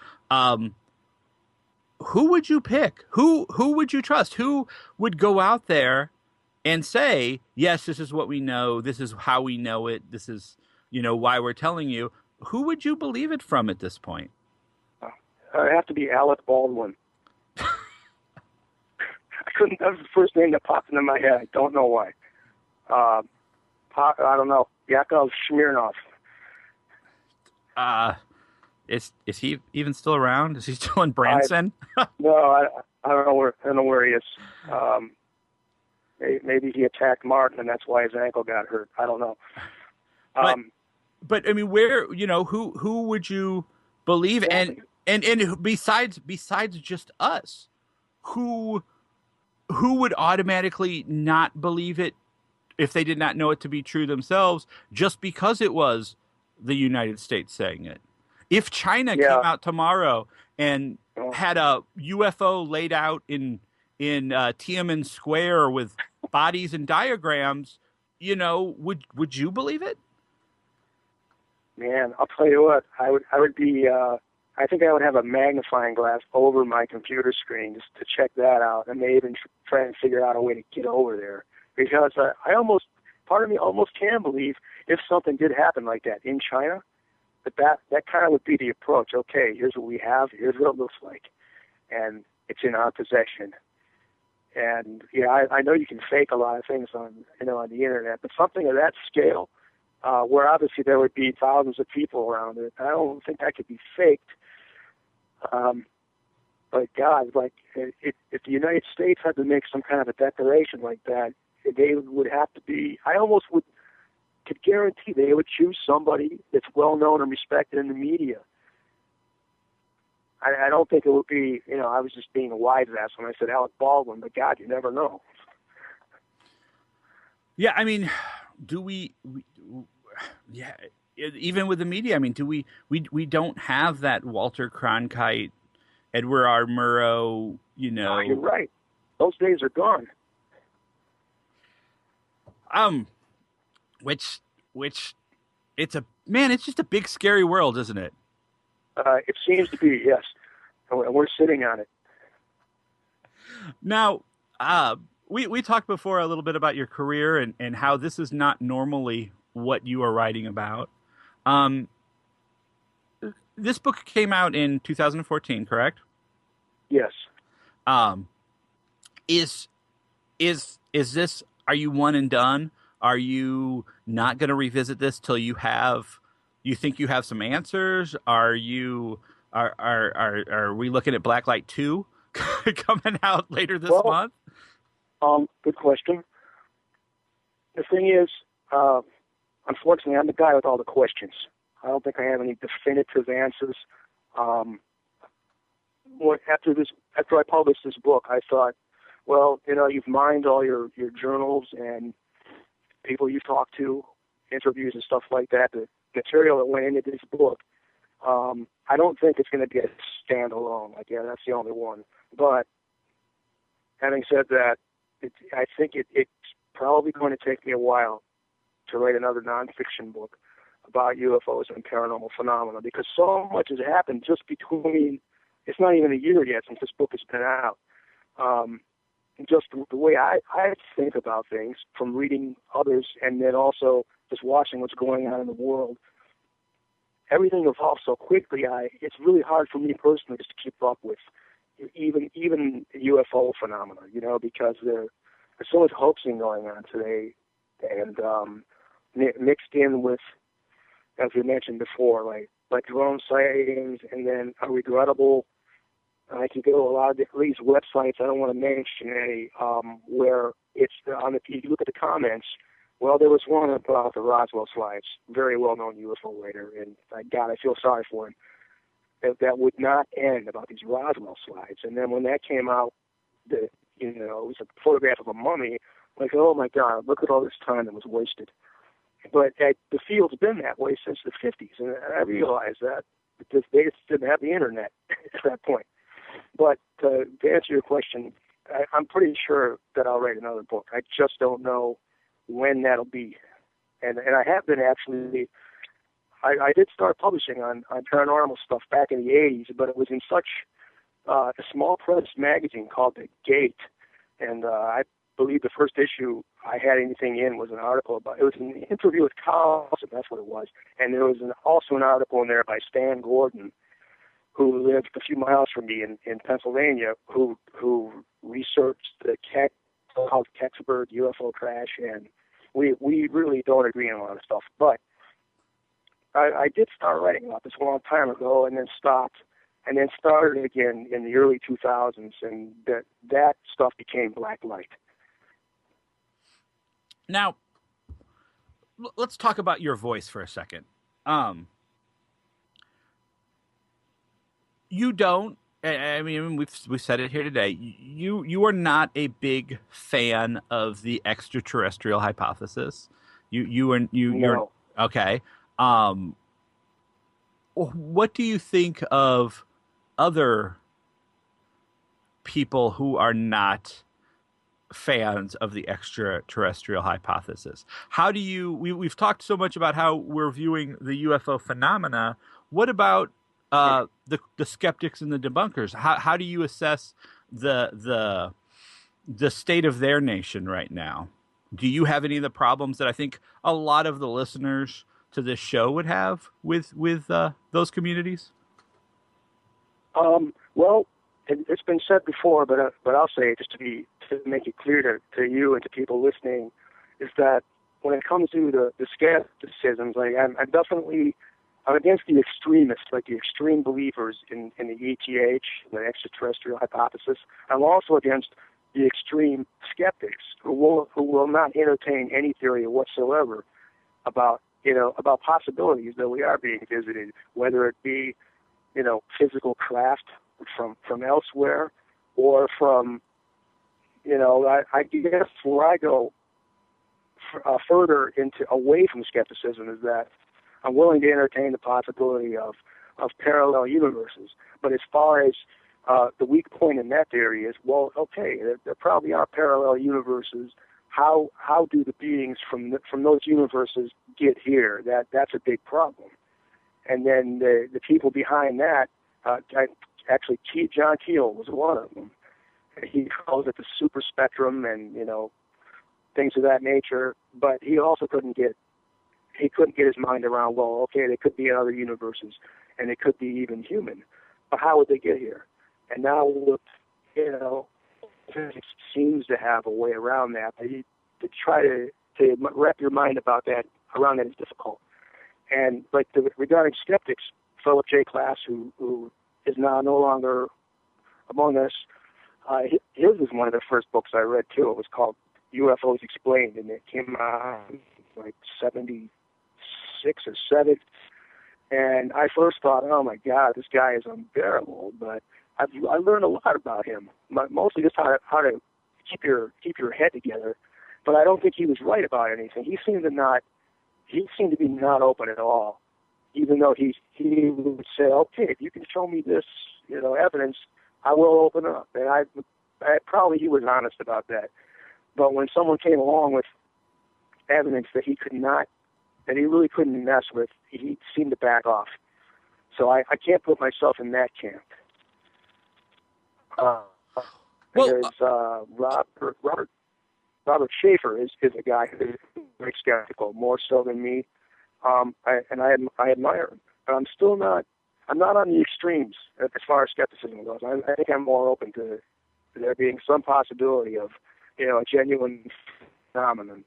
Who would you pick? Who would you trust? Who would go out there and say, yes, this is what we know. This is how we know it. This is, why we're telling you. Who would you believe it from at this point?
It'd have to be Alec Baldwin. That was the first name that popped into my head. I don't know why. I don't know. Yakov Smirnoff.
Is he even still around? Is he still in Branson?
No, I don't know where he is. Maybe he attacked Martin, and that's why his ankle got hurt. I don't know.
But I mean, where who would you believe?
Exactly.
And besides just us, who would automatically not believe it if they did not know it to be true themselves, just because it was the United States saying it? If China came out tomorrow and had a UFO laid out in Tiananmen Square with bodies and diagrams, would you believe it?
Man, I'll tell you what. I would be. I think I would have a magnifying glass over my computer screen just to check that out, and maybe even try and figure out a way to get over there. Because part of me almost can believe if something did happen like that in China, that kind of would be the approach. Okay, here's what we have. Here's what it looks like, and it's in our possession. And yeah, I know you can fake a lot of things on the internet, but something of that scale, where obviously there would be thousands of people around it, I don't think that could be faked. But But God, like, if the United States had to make some kind of a declaration like that, they would have to be, I almost could guarantee they would choose somebody that's well known and respected in the media. I don't think it would be, I was just being a wise ass when I said Alec Baldwin, but God, you never know.
Yeah, I mean, yeah, even with the media, I mean, we don't have that Walter Cronkite, Edward R. Murrow,
You're right. Those days are gone.
Which it's just a big scary world, isn't it?
It seems to be, yes. And we're sitting on it.
Now, we talked before a little bit about your career and how this is not normally what you are writing about. This book came out in 2014, correct?
Yes.
Is this, are you one and done? Are you not going to revisit this till you think you have some answers? Are we looking at Blacklight 2 coming out later this month?
Good question. The thing is, unfortunately, I'm the guy with all the questions. I don't think I have any definitive answers. After I published this book, I thought, well, you've mined all your journals and people you've talked to, interviews and stuff like that, the material that went into this book. I don't think it's going to be a standalone. Like, yeah, that's the only one. But having said that, I think it's probably going to take me a while to write another nonfiction book about UFOs and paranormal phenomena, because so much has happened just between, it's not even a year yet since this book has been out. Just the way I think about things from reading others and then also just watching what's going on in the world, everything evolves so quickly. It's really hard for me personally just to keep up with even UFO phenomena, because there's so much hoaxing going on today, and mixed in with, as we mentioned before, like drone sightings, and then a regrettable. I can go to a lot of these websites, I don't want to mention any, where it's if you look at the comments, well, there was one about the Roswell slides, very well-known UFO writer, and God, I feel sorry for him, that would not end about these Roswell slides. And then when that came out, it was a photograph of a mummy, like, oh my God, look at all this time that was wasted. But the field's been that way since the 50s, and I realized that because they just didn't have the internet at that point. But to answer your question, I'm pretty sure that I'll write another book. I just don't know when that'll be. And I have been actually, I did start publishing on paranormal stuff back in the 80s, but it was in such a small press magazine called The Gate. And I believe the first issue I had anything in was an article about, it was an interview with Carlson, that's what it was. And there was also an article in there by Stan Gordon, who lived a few miles from me in Pennsylvania, who researched the called Kecksburg UFO crash, and we really don't agree on a lot of stuff. But I did start writing about this a long time ago, and then stopped, and then started again in the early 2000s, and that stuff became Blacklight.
Now, let's talk about your voice for a second. You don't. I mean, we've said it here today. You are not a big fan of the extraterrestrial hypothesis. You're okay. What do you think of other people who are not fans of the extraterrestrial hypothesis? How do you? We've talked so much about how we're viewing the UFO phenomena. What about the skeptics and the debunkers? How do you assess the state of their nation right now? Do you have any of the problems that I think a lot of the listeners to this show would have with those communities?
Well, it's been said before, but I'll say it just to make it clear to you and to people listening, is that when it comes to the skepticisms, like I'm definitely I'm against the extremists, like the extreme believers in the ETH, the extraterrestrial hypothesis. I'm also against the extreme skeptics who will not entertain any theory whatsoever about possibilities that we are being visited, whether it be physical craft from elsewhere or from I guess where I go further away from skepticism is that I'm willing to entertain the possibility of parallel universes. But as far as the weak point in that theory is, well, okay, there probably are parallel universes. How do the beings from those universes get here? That's a big problem. And then the people behind that, actually, John Keel was one of them. He calls it the super spectrum and things of that nature. But he also couldn't get his mind around, well, okay, they could be in other universes, and they could be even human. But how would they get here? And now, physics seems to have a way around that. But to try to wrap your mind around that is difficult. And like regarding skeptics, Philip J. Klass, who is now no longer among us, his was one of the first books I read too. It was called UFOs Explained, and it came out like 76 or 7. And I first thought, oh my God, this guy is unbearable. But I learned a lot about him, mostly just how to keep your head together. But I don't think he was right about anything. He seemed to be not open at all, even though he would say, okay, if you can show me this, evidence, I will open up. And I probably he was honest about that. But when someone came along with evidence that he really couldn't mess with, he seemed to back off. So I can't put myself in that camp. Robert Schaefer is a guy who's very skeptical, more so than me. I admire him, but I'm not on the extremes as far as skepticism goes. I think I'm more open to there being some possibility of, a genuine phenomenon.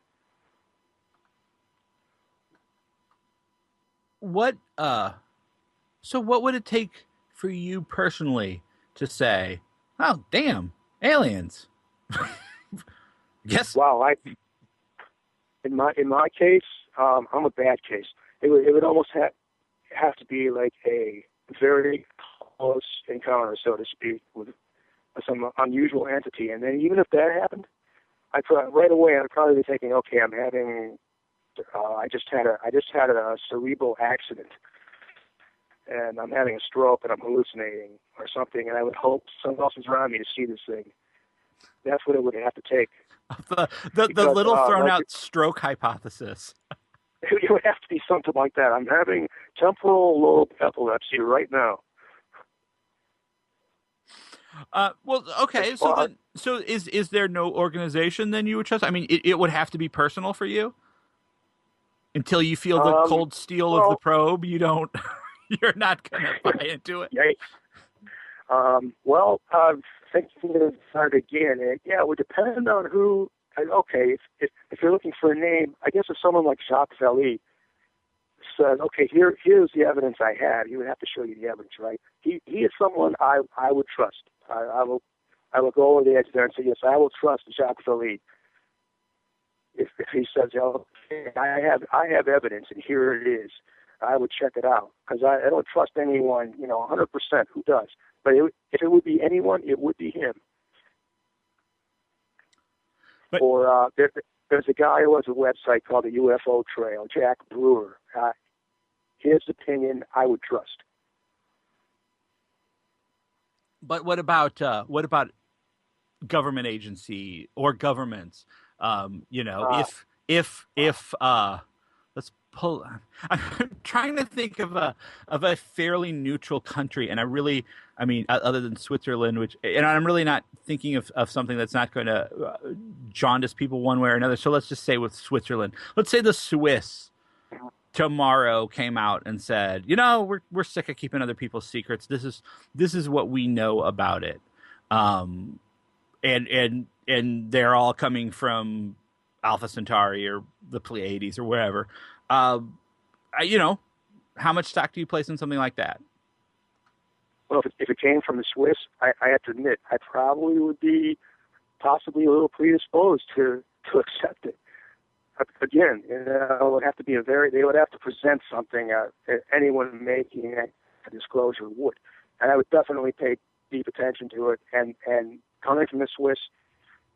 So what would it take for you personally to say, oh, damn, aliens? Yes.
Wow, in my case, I'm a bad case. It would almost have to be like a very close encounter, so to speak, with some unusual entity. And then even if that happened, right away I'd probably be thinking, okay, I just had a cerebral accident, and I'm having a stroke, and I'm hallucinating or something, and I would hope someone else is around me to see this thing. That's what it would have to take.
The little thrown out stroke hypothesis.
It would have to be something like that. I'm having temporal lobe epilepsy right now.
Well, okay. So is there no organization then you would trust? I mean, it would have to be personal for you. Until you feel the cold steel of the probe, you're not going to buy into it.
Yikes. Thinking of that again, it would depend on who. Okay, if you're looking for a name, I guess if someone like Jacques Vallée said, okay, here's the evidence I have, he would have to show you the evidence, right? He is someone I would trust. I will go over the edge there and say, yes, I will trust Jacques Vallée. If he says, okay, I have evidence and here it is, I would check it out, because I don't trust anyone, 100% who does. But if it would be anyone, it would be him.
But,
or there's a guy who has a website called the UFO Trail, Jack Brewer. His opinion I would trust.
But what about government agency or governments? If let's pull. I'm trying to think of a fairly neutral country, and other than Switzerland, and I'm really not thinking of something that's not going to jaundice people one way or another. So let's just say with Switzerland, let's say the Swiss tomorrow came out and said, we're sick of keeping other people's secrets. This is what we know about it, and they're all coming from Alpha Centauri or the Pleiades or wherever. how much stock do you place in something like that?
Well, if it came from the Swiss, I have to admit, I probably would be possibly a little predisposed to accept it. Again, it would have to be they would have to present something anyone making a disclosure would. And I would definitely pay deep attention to it. And coming from the Swiss,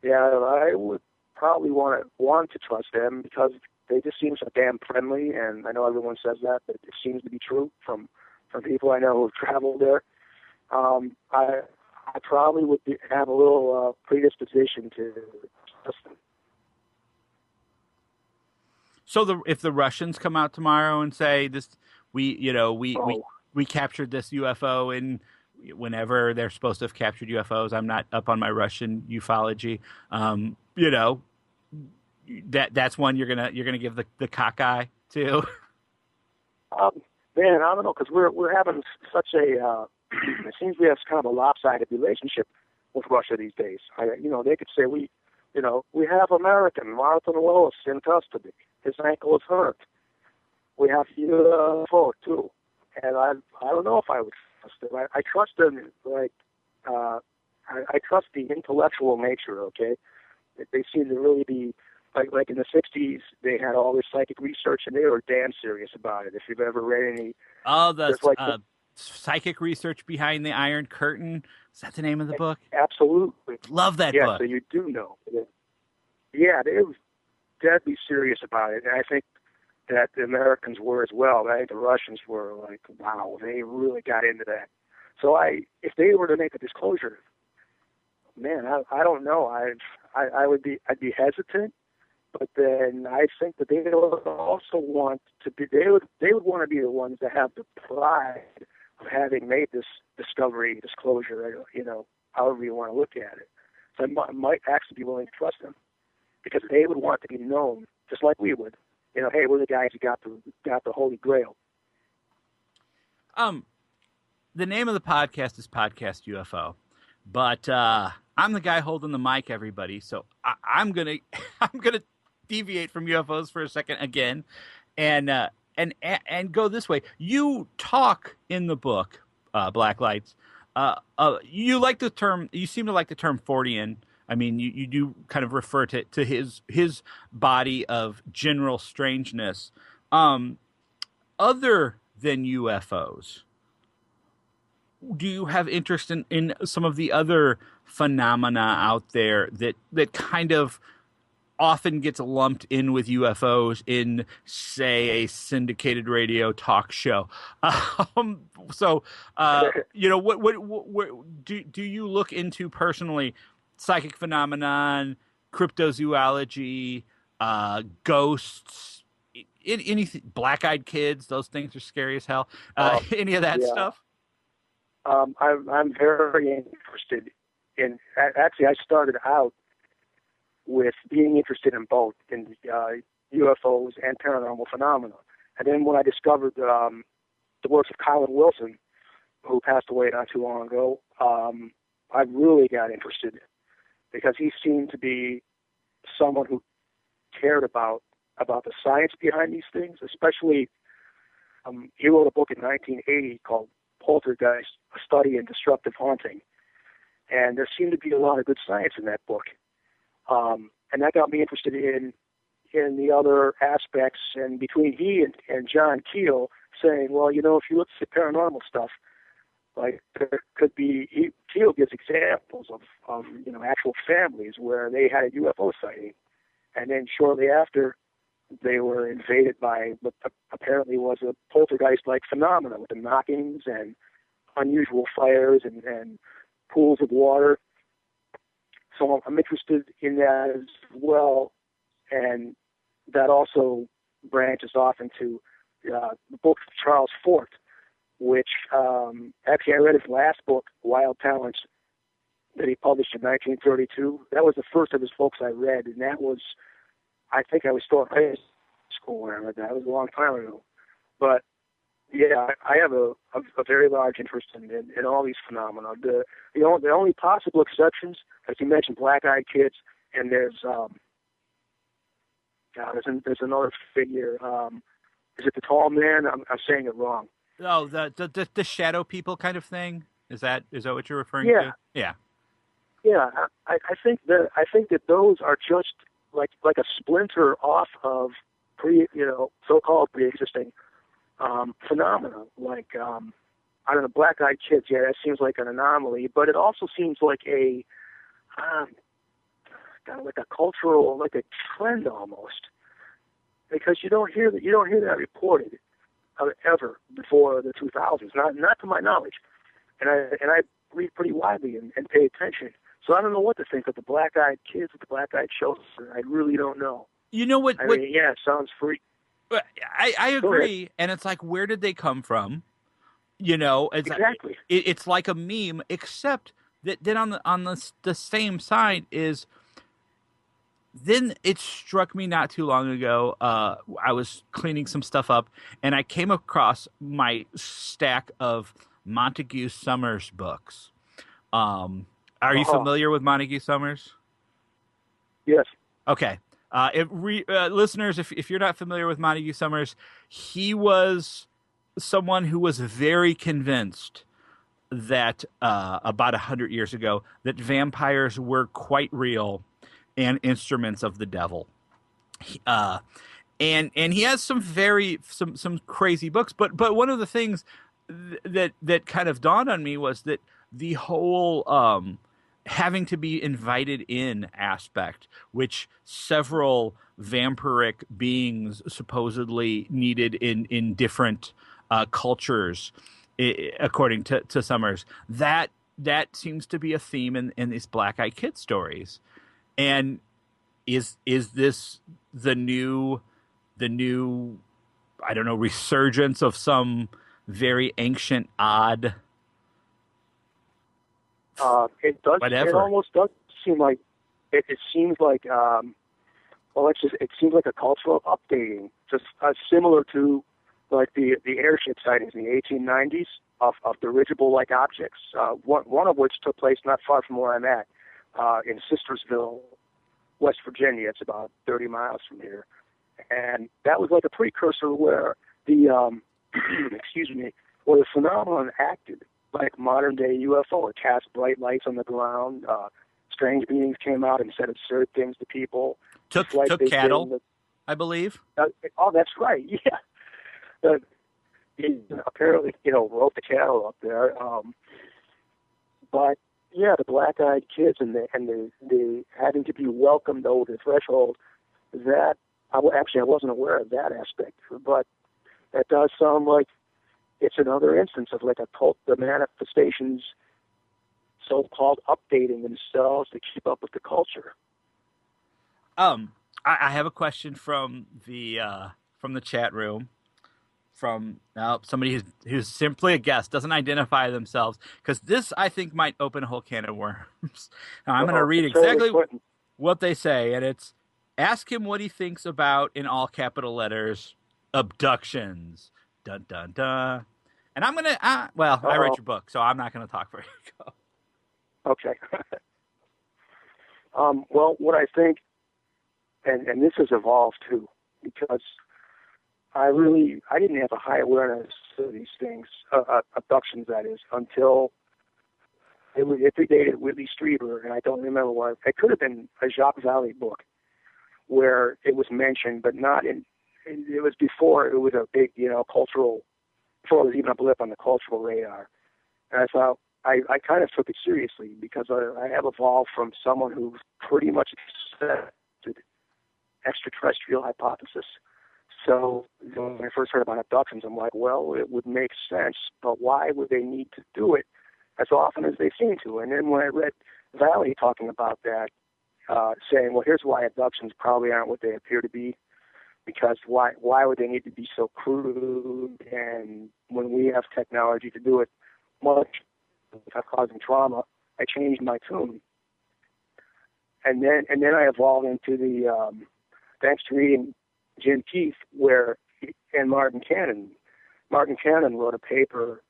I would probably want to trust them because they just seem so damn friendly. And I know everyone says that, but it seems to be true from people I know who have traveled there. I probably would have a little predisposition to trust them.
So if the Russians come out tomorrow and say we captured this UFO in whenever they're supposed to have captured UFOs, I'm not up on my Russian ufology. That's one you're gonna give the cockeye to.
Man, I don't know, because we're having such a it seems we have kind of a lopsided relationship with Russia these days. They could say we have American Martin Willis in custody. His ankle is hurt. We have UFO too, and I don't know if I would trust them. I trust them I trust the intellectual nature. Okay, they seem to really be like in the '60s. They had all this psychic research, and they were damn serious about it. If you've ever read any,
psychic research behind the Iron Curtain. Is that the name of the book?
Absolutely,
love that book.
Yeah, so you do know. Yeah, they were deadly serious about it, and I think that the Americans were as well. I think the Russians were like, wow, they really got into that. So if they were to make a disclosure, man, I don't know. I'd be hesitant, but then I think that they would also want to be. They would want to be the ones that have the pride of having made this disclosure. However you want to look at it. So I might actually be willing to trust them because they would want to be known just like we would. Hey, we're the guys who got the Holy Grail.
The name of the podcast is Podcast UFO, but I'm the guy holding the mic, everybody. So I'm gonna deviate from UFOs for a second again, and go this way. You talk in the book, Black Lights. You like the term. You seem to like the term Fortean. I mean, you do kind of refer to his body of general strangeness. Other than UFOs, do you have interest in some of the other phenomena out there that kind of often gets lumped in with UFOs in, say, a syndicated radio talk show? What do you look into personally? Psychic phenomenon, cryptozoology, ghosts, anything, black-eyed kids, those things are scary as hell. Any of that stuff?
I'm very interested in. Actually, I started out with being interested in both, in UFOs and paranormal phenomena. And then when I discovered the works of Colin Wilson, who passed away not too long ago, I really got interested because he seemed to be someone who cared about the science behind these things, especially he wrote a book in 1980 called Poltergeist, A Study in Destructive Haunting. And there seemed to be a lot of good science in that book. And that got me interested in the other aspects. And between he and John Keel saying, well, if you look at paranormal stuff, like there could be, Keel gives examples of actual families where they had a UFO sighting. And then shortly after, they were invaded by what apparently was a poltergeist-like phenomena with the knockings and unusual fires and pools of water. So I'm interested in that as well, and that also branches off into the book of Charles Fort, which actually I read his last book, Wild Talents, that he published in 1932. That was the first of his books I read, and that was, I think I was still in high school when I read that. It was a long time ago. But yeah, I have a very large interest in all these phenomena. The only possible exceptions, as you mentioned, black-eyed kids, and there's another figure. Is it the tall man? I'm saying it wrong.
Oh, the shadow people kind of thing. Is that what you're referring
Yeah.
to? Yeah.
Yeah, I think that those are just like a splinter off of so-called pre-existing phenomena. Like I don't know, black-eyed kids. Yeah, that seems like an anomaly, but it also seems like a kind of like a cultural, like a trend almost, because you don't hear that reported ever before the 2000s. Not to my knowledge, and I read pretty widely and pay attention. So I don't know what to think of the black-eyed kids with the black-eyed children. I really don't know.
You know what?
I mean, yeah, it sounds freak.
I agree, and it's like, where did they come from?
Exactly.
It's like a meme, except that then on the same side is. Then it struck me not too long ago. I was cleaning some stuff up, and I came across my stack of Montague Summers books. Are you familiar with Montague Summers?
Yes.
Okay. Listeners, if you're not familiar with Montague Summers, he was someone who was very convinced that about 100 years ago that vampires were quite real and instruments of the devil. And he has some crazy books, but one of the things that kind of dawned on me was that the whole having to be invited in aspect, which several vampiric beings supposedly needed in different cultures, according to Summers, that seems to be a theme in these Black-Eyed Kid stories. And is this the new I don't know, resurgence of some very ancient odd
it does.
whatever.
It almost does seem like it seems like it seems like a cultural updating, just similar to like the airship sightings in the 1890s of dirigible-like objects. One of which took place not far from where I'm at, in Sistersville, West Virginia. It's about 30 miles from here, and that was like a precursor where the where the phenomenon acted like modern-day UFO. It cast bright lights on the ground. Strange beings came out and said absurd things to people.
Took cattle, I believe.
Oh, that's right. Yeah. He apparently, wrote the cattle up there. But yeah, the black-eyed kids and the having to be welcomed over the threshold. That I wasn't aware of that aspect, but that does sound like it's another instance of like a cult, the manifestations so-called updating themselves to keep up with the culture.
I have a question from the chat room from somebody who's simply a guest, doesn't identify themselves, because this, I think, might open a whole can of worms. Now, I'm going to read exactly what they say, and it's, ask him what he thinks about, in all capital letters, abductions. Dun, dun, dun. And I'm going to, I read your book, so I'm not going to talk for you.
Okay. Well, what I think, and this has evolved too, because I didn't have a high awareness of these things, abductions that is, until it predated Whitley Strieber, and I don't remember what. It could have been a Jacques Vallée book where it was mentioned, but not in. It was before it was a big, cultural, before it was even a blip on the cultural radar. And I thought, I kind of took it seriously because I have evolved from someone who pretty much accepted extraterrestrial hypothesis. So when I first heard about abductions, I'm like, well, it would make sense, but why would they need to do it as often as they seem to? And then when I read Valley talking about that, saying, well, here's why abductions probably aren't what they appear to be, because why would they need to be so crude? And when we have technology to do it much without causing trauma, I changed my tune. And then I evolved into the thanks to reading Jim Keefe, and Martin Cannon. Martin Cannon wrote a paper,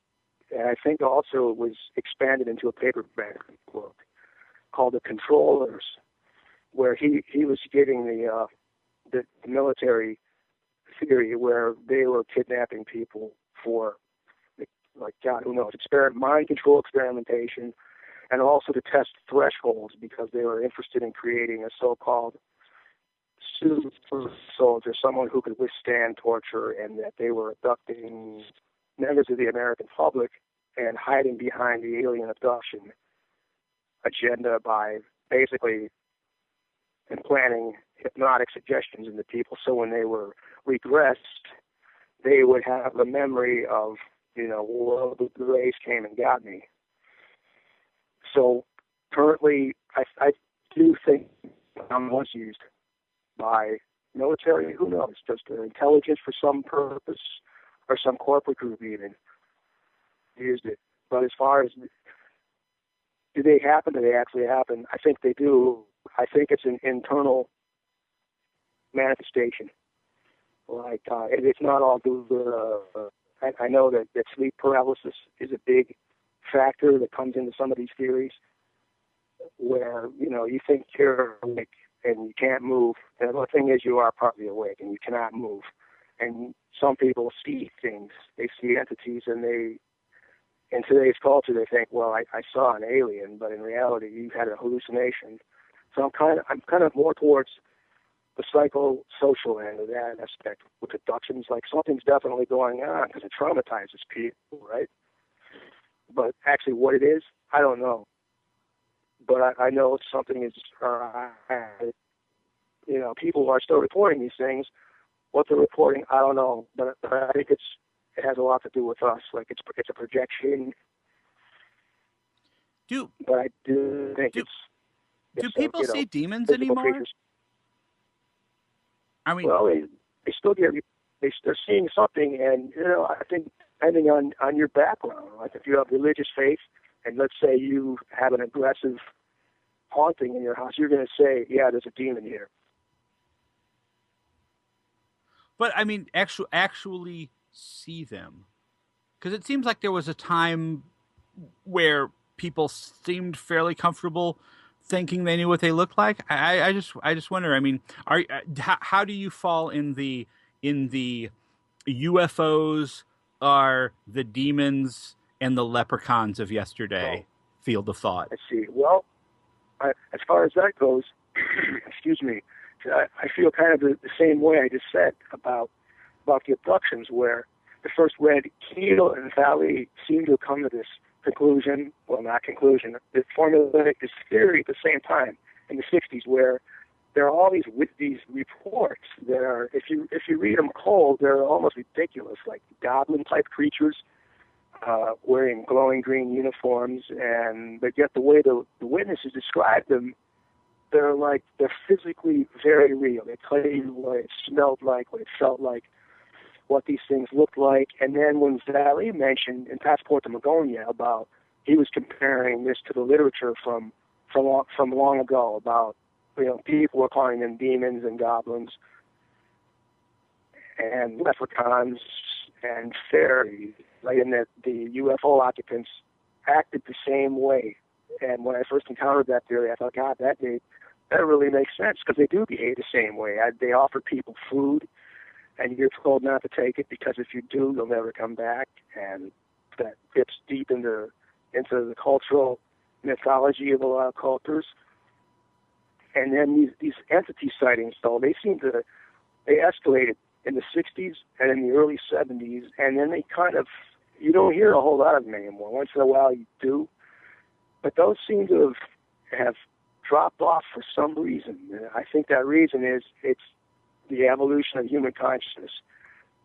and I think also it was expanded into a paperback book called The Controllers, where he was giving the military theory where they were kidnapping people for, like, God, who knows, mind control experimentation, and also to test thresholds because they were interested in creating a so-called super soldier, someone who could withstand torture, and that they were abducting members of the American public and hiding behind the alien abduction agenda by basically implanting hypnotic suggestions into people, so when they were regressed, they would have the memory of, well, the rays came and got me. So currently, I do think was used by military, who knows, just intelligence for some purpose, or some corporate group even used it. But as far as do they happen? Do they actually happen? I think they do. I think it's an internal manifestation. Like, it's not all due to, I know that sleep paralysis is a big factor that comes into some of these theories, where, you think you're awake and you can't move. And the thing is, you are partly awake and you cannot move. And some people see things. They see entities, and in today's culture, they think, well, I saw an alien, but in reality, you had a hallucination. So I'm kind of more towards the psychosocial end of that aspect with abductions. Like, something's definitely going on because it traumatizes people, right? But actually, what it is, I don't know. But I know something is, people are still reporting these things. What they're reporting, I don't know. But I think it has a lot to do with us. Like, it's a projection. But I do think
do people see demons anymore?
Creatures.
I mean,
well, they still they're seeing something, and I think depending on your background, like if you have religious faith, and let's say you have an aggressive haunting in your house, you're going to say, yeah, there's a demon here.
But I mean, actually see them, because it seems like there was a time where people seemed fairly comfortable thinking they knew what they looked like. I just wonder. I mean, how do you fall in the UFOs are the demons and the leprechauns of yesterday field of thought?
I see. Well, as far as that goes, excuse me, I feel kind of the same way I just said about the abductions, where the first read Keel and Valley seem to come to this conclusion, well, not conclusion, they formulated this theory at the same time in the 60s, where there are all these reports that are, if you read them cold, they're almost ridiculous, like goblin-type creatures wearing glowing green uniforms, but yet the way the witnesses describe them, they're physically very real. They tell you what it smelled like, what it felt like, what these things looked like. And then when Valley mentioned in Passport to Magonia about, he was comparing this to the literature from long ago about, people were calling them demons and goblins and leprechauns and fairies, like, and that the UFO occupants acted the same way. And when I first encountered that theory, I thought, God, that really makes sense, because they do behave the same way. They offer people food, and you're told not to take it, because if you do, you'll never come back. And that fits deep into the cultural mythology of a lot of cultures. And then these entity sightings, though, they escalated in the 60s and in the early 70s, and then you don't hear a whole lot of them anymore. Once in a while you do, but those seem to have dropped off for some reason. And I think that reason is it's the evolution of human consciousness.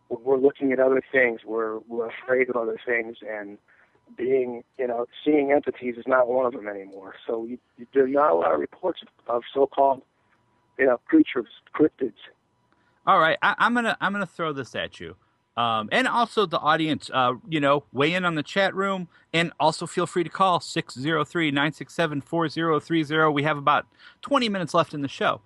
We're looking at other things. We're afraid of other things, and seeing entities is not one of them anymore. So there's not a lot of reports of so-called, creatures, cryptids.
All right, I'm gonna throw this at you, and also the audience. Weigh in on the chat room, and also feel free to call 603-967-4030. We have about 20 minutes left in the show.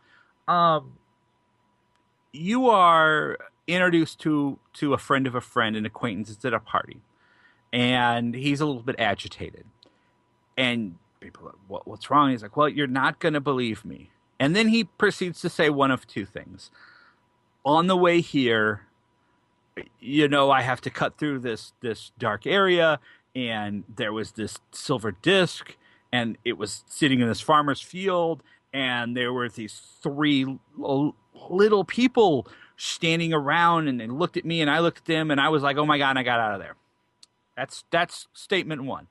You are introduced to a friend of a friend, an acquaintance. It's at a party, and he's a little bit agitated. And people are like, what's wrong? He's like, well, you're not going to believe me. And then he proceeds to say one of two things. On the way here, I have to cut through this dark area, and there was this silver disc, and it was sitting in this farmer's field, and there were these three little people standing around, and they looked at me, and I looked at them, and I was like, oh my God, and I got out of there. That's statement one.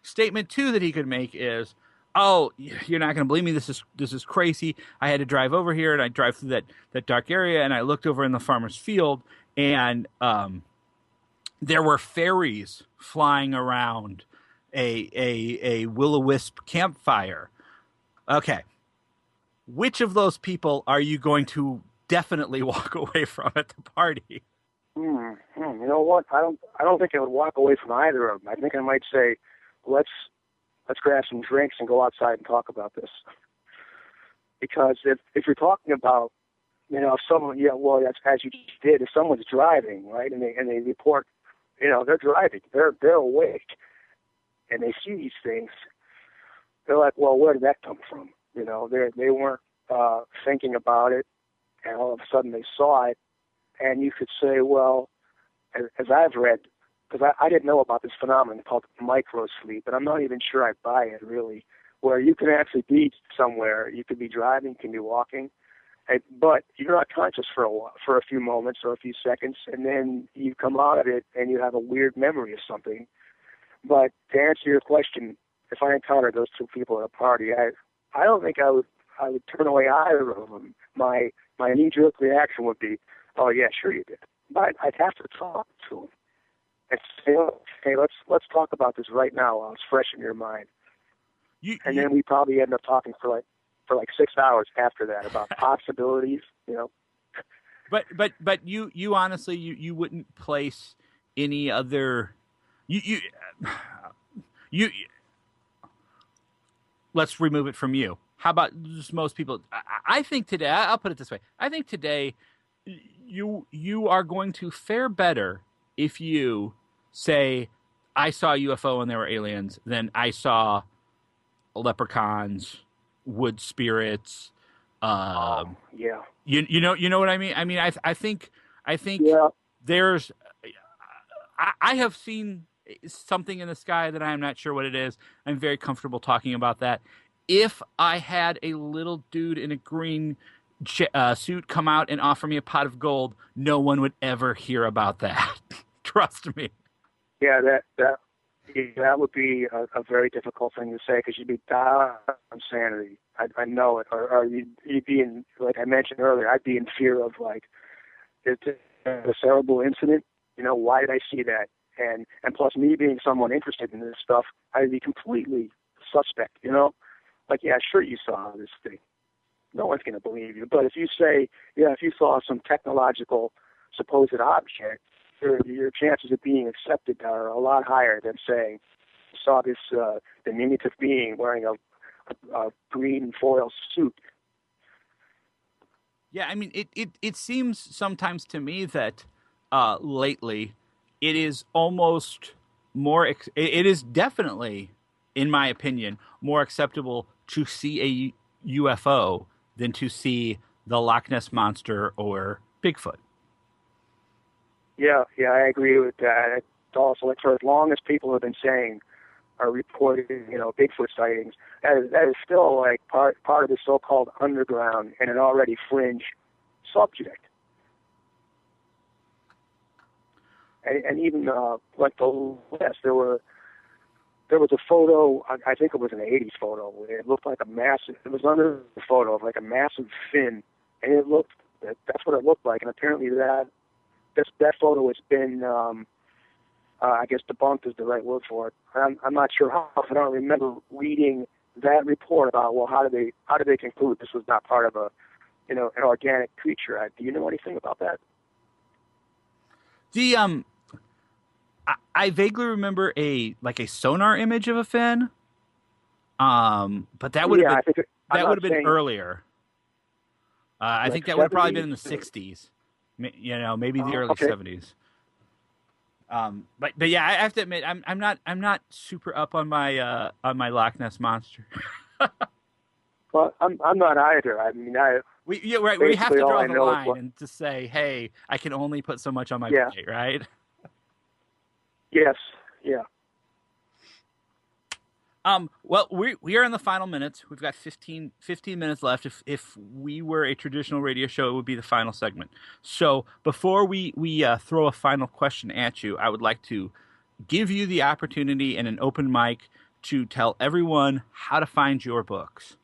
Statement two that he could make is, oh, you're not going to believe me. This is crazy. I had to drive over here, and I drive through that dark area, and I looked over in the farmer's field, and there were fairies flying around a will-o-wisp campfire. Okay, which of those people are you going to definitely walk away from at the party?
You know what? I don't think I would walk away from either of them. I think I might say, let's grab some drinks and go outside and talk about this. Because if you're talking about, if someone, that's as you just did. If someone's driving, right, and they report, they're driving, they're awake, and they see these things, they're like, well, where did that come from? They weren't thinking about it, and all of a sudden they saw it, and you could say, well, as I've read, because I didn't know about this phenomenon called microsleep, and I'm not even sure I buy it really, where you can actually be somewhere, you could be driving, you can be walking, but you're not conscious for a few moments or a few seconds, and then you come out of it and you have a weird memory of something. But to answer your question, if I encountered those two people at a party, I don't think I would turn away either of them. My knee-jerk reaction would be, oh yeah, sure you did. But I'd have to talk to them and say, hey, let's talk about this right now while it's fresh in your mind. Then we probably end up talking for 6 hours after that about possibilities,
But you honestly you wouldn't place any other you let's remove it from you. How about just most people? I think today, I'll put it this way. I think today you are going to fare better if you say, I saw a UFO and there were aliens, than I saw leprechauns, wood spirits.
Yeah.
You know what I mean? I mean, I think
yeah.
there's, I have seen something in the sky that I am not sure what it is. I'm very comfortable talking about that. If I had a little dude in a green suit come out and offer me a pot of gold, no one would ever hear about that. Trust me.
Yeah, that would be a very difficult thing to say, because you'd be down on sanity. I know it. Or you'd be in, like I mentioned earlier, I'd be in fear of, like, it's a cerebral incident. Why did I see that? And plus, me being someone interested in this stuff, I'd be completely suspect, Like, yeah, sure, you saw this thing. No one's going to believe you. But if you say, yeah, if you saw some technological supposed object, your chances of being accepted are a lot higher than saying you saw this diminutive being wearing a green foil suit.
Yeah, I mean, it seems sometimes to me that lately it is almost more. It is definitely, in my opinion, more acceptable to see a UFO than to see the Loch Ness Monster or Bigfoot.
Yeah, I agree with that. It's also, like, for as long as people have been saying are reporting, Bigfoot sightings, that is still, like, part of the so-called underground and an already fringe subject. And even like the West, there was a photo. I think it was an '80s photo. It looked like a massive. It was under the photo of like a massive fin, and that's what it looked like. And apparently that photo has been, I guess, debunked is the right word for it. I'm not sure how. I don't remember reading that report about, well, how did they conclude this was not part of an organic creature? Do you know anything about that?
I vaguely remember a sonar image of a fin, but that would have been earlier. I think that would have probably been in the '60s, maybe the early '70s. But yeah, I have to admit, I'm not super up on my Loch Ness Monster.
Well, I'm not either. I mean,
We have to
Basically, all
draw
I
the
know is
line
what.
and to say, hey, I can only put so much on my
Yeah.
plate, right?
Yes. Yeah.
Well, we are in the final minutes. We've got 15 minutes left. If we were a traditional radio show, it would be the final segment. So before we throw a final question at you, I would like to give you the opportunity in an open mic to tell everyone how to find your books.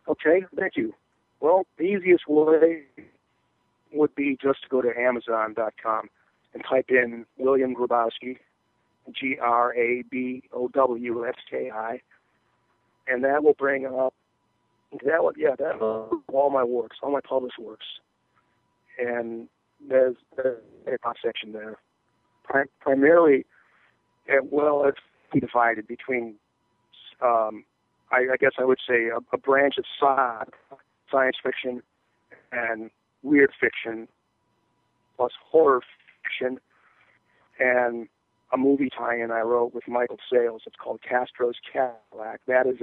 Okay. Thank you. Well, the easiest way would be just to go to Amazon.com and type in William Grabowski, Grabowski, and that will bring up all my works, all my published works, and there's a section there. Primarily, it's divided between, I guess I would say a branch of science fiction and weird fiction, plus horror fiction, and a movie tie-in I wrote with Michael Sales. It's called Castro's Cadillac. That is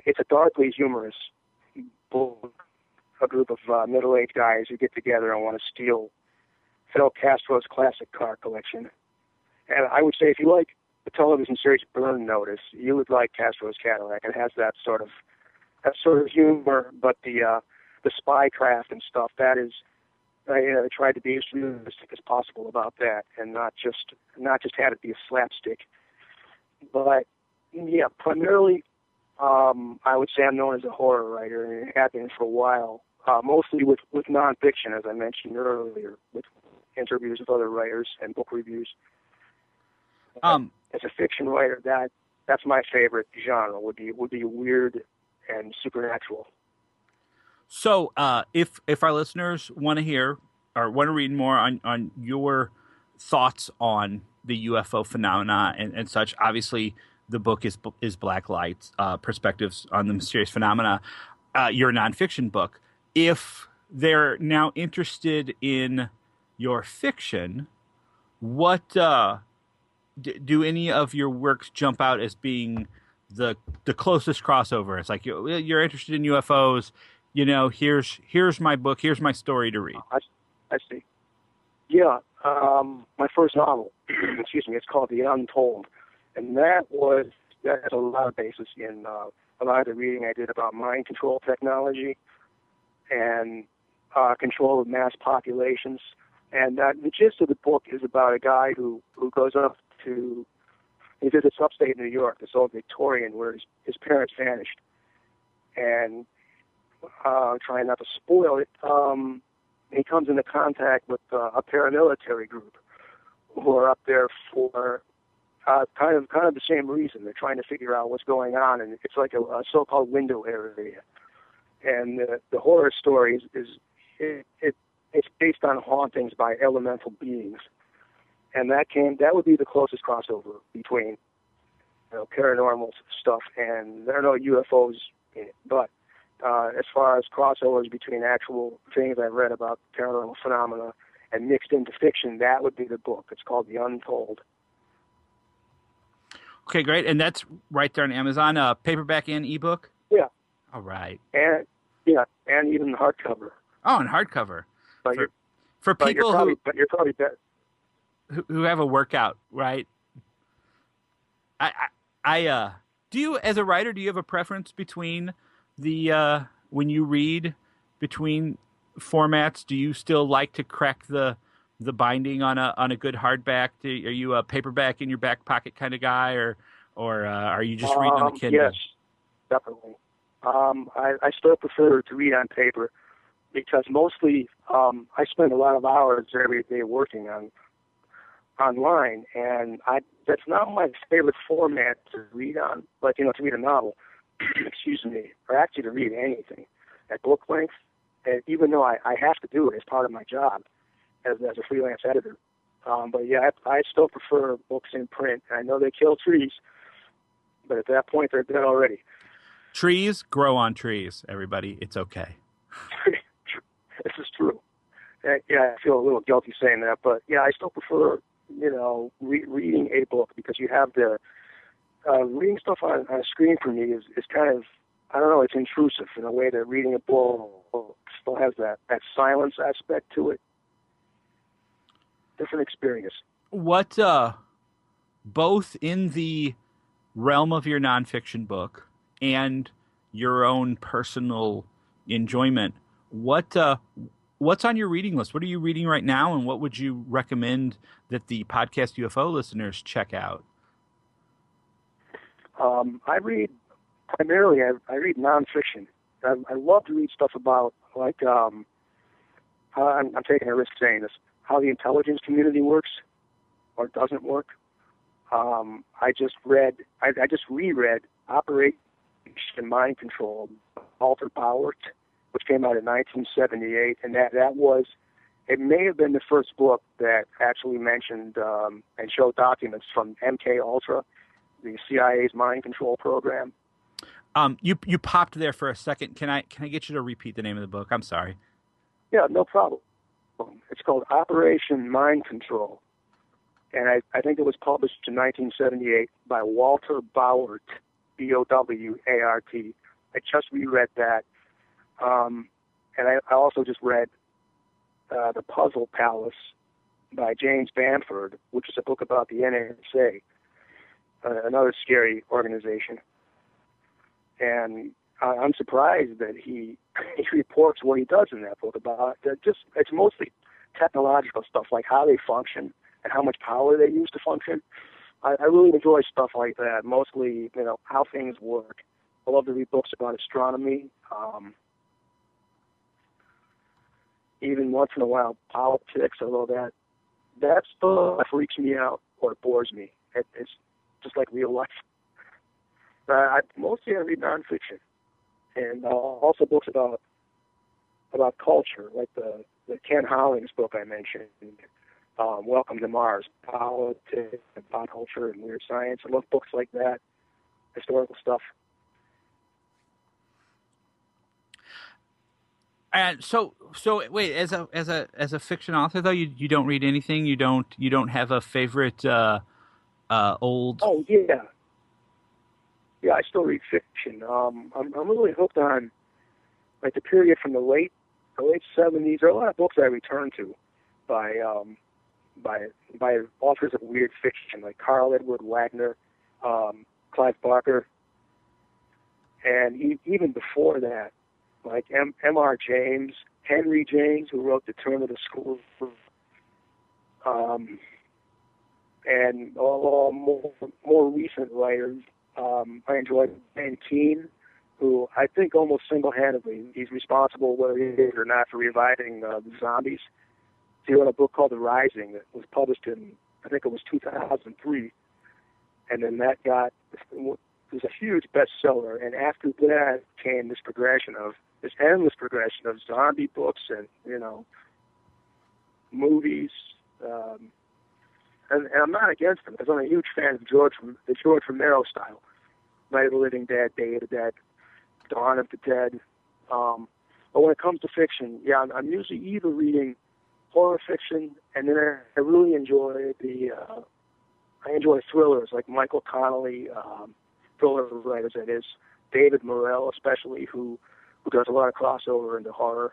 it's a darkly humorous book. A group of middle-aged guys who get together and want to steal Fidel Castro's classic car collection. And I would say if you like the television series Burn Notice, you would like Castro's Cadillac. It has that sort of humor, but the spycraft and stuff, that is, I tried to be as realistic as possible about that, and not just have it be a slapstick. But yeah, primarily, I would say I'm known as a horror writer, and have been for a while. Mostly with nonfiction, as I mentioned earlier, with interviews with other writers and book reviews. As a fiction writer, that's my favorite genre. Would be weird and supernatural.
So, if our listeners want to hear or want to read more on your thoughts on the UFO phenomena and such, obviously the book is Black Light, Perspectives on the Mysterious Phenomena, your nonfiction book. If they're now interested in your fiction, what do any of your works jump out as being the closest crossover? It's like you're interested in UFOs. Here's my book. Here's my story to read.
I see. Yeah, my first novel, excuse me, it's called The Untold, and that has a lot of basis in a lot of the reading I did about mind control technology and control of mass populations. And the gist of the book is about a guy who goes up he visits upstate New York, this old Victorian, where his parents vanished. And trying not to spoil it, he comes into contact with a paramilitary group who are up there for kind of the same reason. They're trying to figure out what's going on, and it's like a so-called window area. And the horror story it's based on hauntings by elemental beings, and that would be the closest crossover between paranormal stuff, and there are no UFOs in it. But as far as crossovers between actual things I've read about paranormal phenomena and mixed into fiction, that would be the book. It's called The Untold.
Okay, great. And that's right there on Amazon, paperback and ebook?
Yeah.
All right.
And even hardcover.
Oh, and hardcover.
But
for people
you're probably better.
Who have a workout, right? I do you, as a writer, do you have a preference between the when you read between formats? Do you still like to crack the binding on a good hardback? Are you a paperback in your back pocket kind of guy, or are you just reading on the Kindle?
Yes, definitely. I still prefer to read on paper because mostly I spend a lot of hours every day working online, and that's not my favorite format to read on, like, to read a novel, excuse me, or actually to read anything at book length, and even though I have to do it as part of my job as a freelance editor. But yeah, I still prefer books in print. I know they kill trees, but at that point, they're dead already.
Trees grow on trees, everybody. It's okay.
This is true. Yeah, I feel a little guilty saying that, but yeah, I still prefer, reading a book, because you have the reading stuff on a screen for me is kind of I don't know, it's intrusive in a way that reading a book still has that silence aspect to it. Different experience.
What, both in the realm of your nonfiction book and your own personal enjoyment, what's on your reading list? What are you reading right now, and what would you recommend that the podcast UFO listeners check out?
I read primarily. I read nonfiction. I love to read stuff about I'm taking a risk saying this, how the intelligence community works or doesn't work. I just reread Operation Mind Control, Walter Bauer, which came out in 1978, and it may have been the first book that actually mentioned and showed documents from MK Ultra, the CIA's mind control program.
You popped there for a second. Can I get you to repeat the name of the book? I'm sorry.
Yeah, no problem. It's called Operation Mind Control, and I think it was published in 1978 by Walter Bauert, B-O-W-A-R-T. I just reread that, and I also just read The Puzzle Palace by James Bamford, which is a book about the NSA, another scary organization. And I'm surprised that he reports what he does in that book about it's mostly technological stuff, like how they function and how much power they use to function. I really enjoy stuff like that, mostly, how things work. I love to read books about astronomy, even once in a while politics, although that stuff freaks me out or bores me. It's just like real life. Mostly I read nonfiction, and also books about culture, like the Ken Hollings book I mentioned, Welcome to Mars, Politics and Pop Culture and Weird Science. I love books like that, historical stuff.
And so wait, as a fiction author though, you don't read anything. You don't have a favorite old.
Oh yeah. Yeah, I still read fiction. I'm really hooked on like the period from the late 70s. There are a lot of books I return to by authors of weird fiction like Carl Edward Wagner, Clive Barker, and even before that, like M.R. James, Henry James, who wrote The Turn of the Screw, and all more recent writers. I enjoy Ben Keane, who I think almost single-handedly he's responsible, whether he is or not, for reviving the zombies. He wrote a book called The Rising that was published in, I think it was 2003, and then that was a huge bestseller. And after that came this endless progression of zombie books and movies. And I'm not against them, because I'm a huge fan of the George Romero style. Night of the Living Dead, Day of the Dead, Dawn of the Dead. But when it comes to fiction, yeah, I'm usually either reading horror fiction, and then I really enjoy thrillers like Michael Connelly, thriller writers, that is, David Morrell especially, who does a lot of crossover into horror,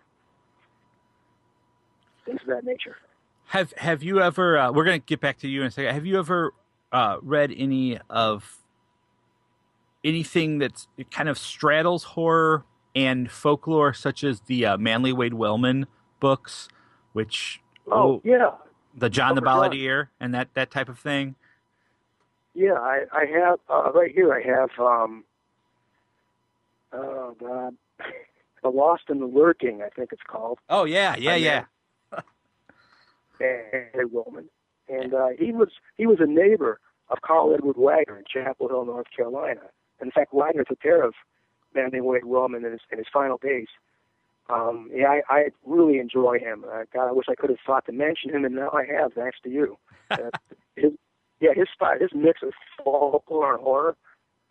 things of that nature.
Have you ever? We're going to get back to you in a second. Have you ever read anything that's it kind of straddles horror and folklore, such as the Manly Wade Wellman books, which
yeah,
the John the Balladeer and that type of thing?
Yeah, I have right here. I have The Lost and the Lurking, I think it's called.
Oh yeah.
Manly Wellman, and he was a neighbor of Carl Edward Wagner in Chapel Hill, North Carolina. In fact, Wagner took care of Manly Wade Wellman in his final days. I really enjoy him. God, I wish I could have thought to mention him, and now I have, thanks to you. His mix of folklore and horror,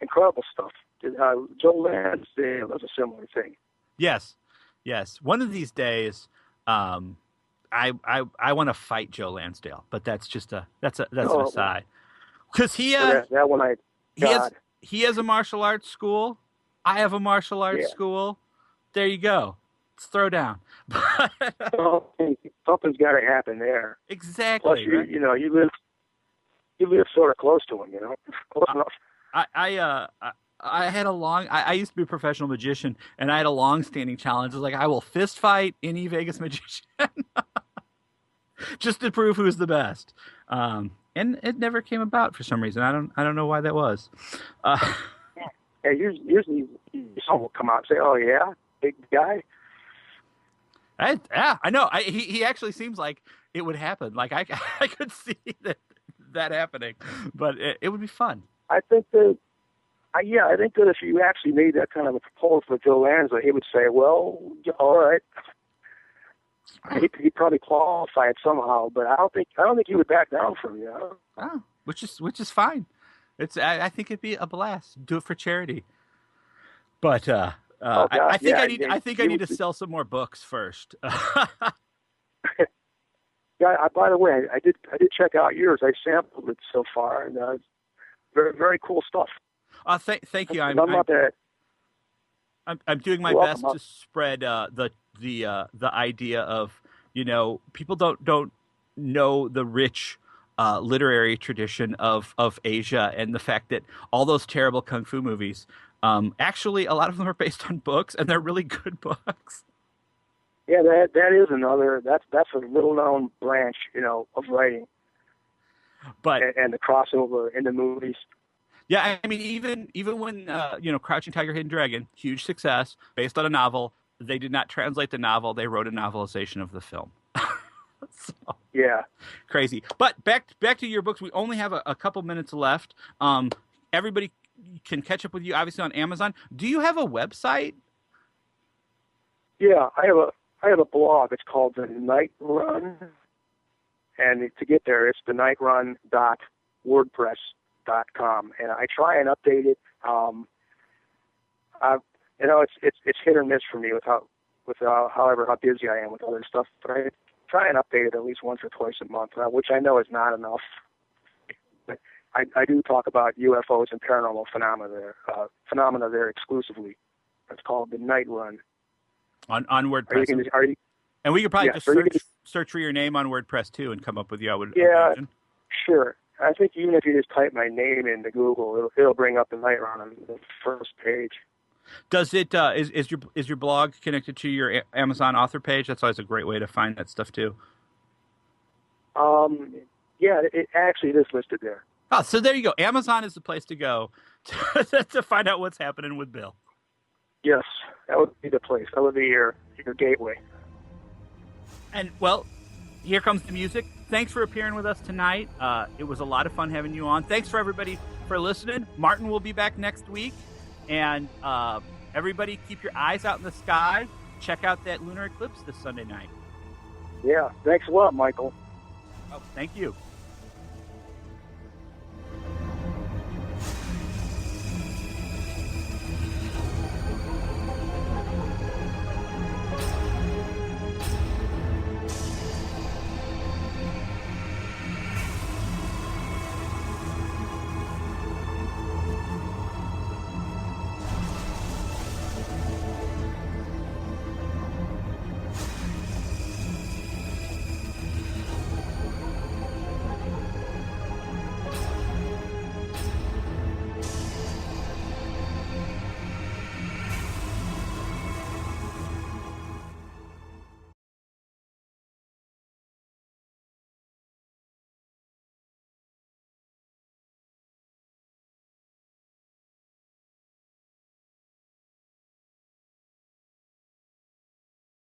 incredible stuff. Joe Lansdale does a similar thing.
Yes. One of these days, I want to fight Joe Lansdale, but that's an aside. Because he
that one
he has a martial arts school. I have a martial arts school. There you go. Let's throw down.
Well, something's got to happen there.
Exactly.
Plus,
right?
you live sort of close to him, close enough.
I had I used to be a professional magician, and I had a long-standing challenge. It was like, I will fist fight any Vegas magician just to prove who's the best. And it never came about for some reason. I don't know why that was.
Yeah, usually someone will come out and say, "Oh yeah, big guy."
I know. He actually seems like it would happen. Like I could see that happening, but it would be fun.
I think that if you actually made that kind of a proposal for Joe Lanza, he would say, "Well, all right." He'd probably qualify it somehow, but I don't think he would back down from you.
Oh, which is fine. I think it'd be a blast. Do it for charity. But I think I need to sell some more books first.
Yeah. By the way, I did check out yours. I sampled it so far, and very very cool stuff.
Thank you.
I'm
doing my best to spread the idea of, people don't know the rich literary tradition of Asia, and the fact that all those terrible kung fu movies, actually a lot of them are based on books, and they're really good books.
Yeah, that is another. That's a little known branch, of writing.
But
and the crossover in the movies.
Yeah, I mean, even when Crouching Tiger, Hidden Dragon, huge success, based on a novel, they did not translate the novel; they wrote a novelization of the film. So,
yeah,
crazy. But back to your books. We only have a couple minutes left. Everybody can catch up with you, obviously, on Amazon. Do you have a website?
Yeah, I have a blog. It's called The Night Run, and to get there, it's thenightRun.wordpress.com, and I try and update it. It's hit or miss for me with however how busy I am with other stuff, but I try and update it at least once or twice a month, which I know is not enough. But I do talk about UFOs and paranormal phenomena there exclusively. It's called The Night Run.
On WordPress. And we could probably search for your name on WordPress too and come up with you, I would imagine.
Sure. I think even if you just type my name into Google, it'll bring up The Night Run on the first page.
Does it is your blog connected to your Amazon author page? That's always a great way to find that stuff too.
Yeah, it actually is listed there.
Oh, so there you go. Amazon is the place to go to find out what's happening with Bill.
Yes, that would be the place. That would be your gateway.
And, well, here comes the music. Thanks for appearing with us tonight. It was a lot of fun having you on. Thanks for everybody for listening. Martin will be back next week. And everybody keep your eyes out in the sky. Check out that lunar eclipse this Sunday night.
Yeah, thanks a lot, Michael.
Oh, thank you.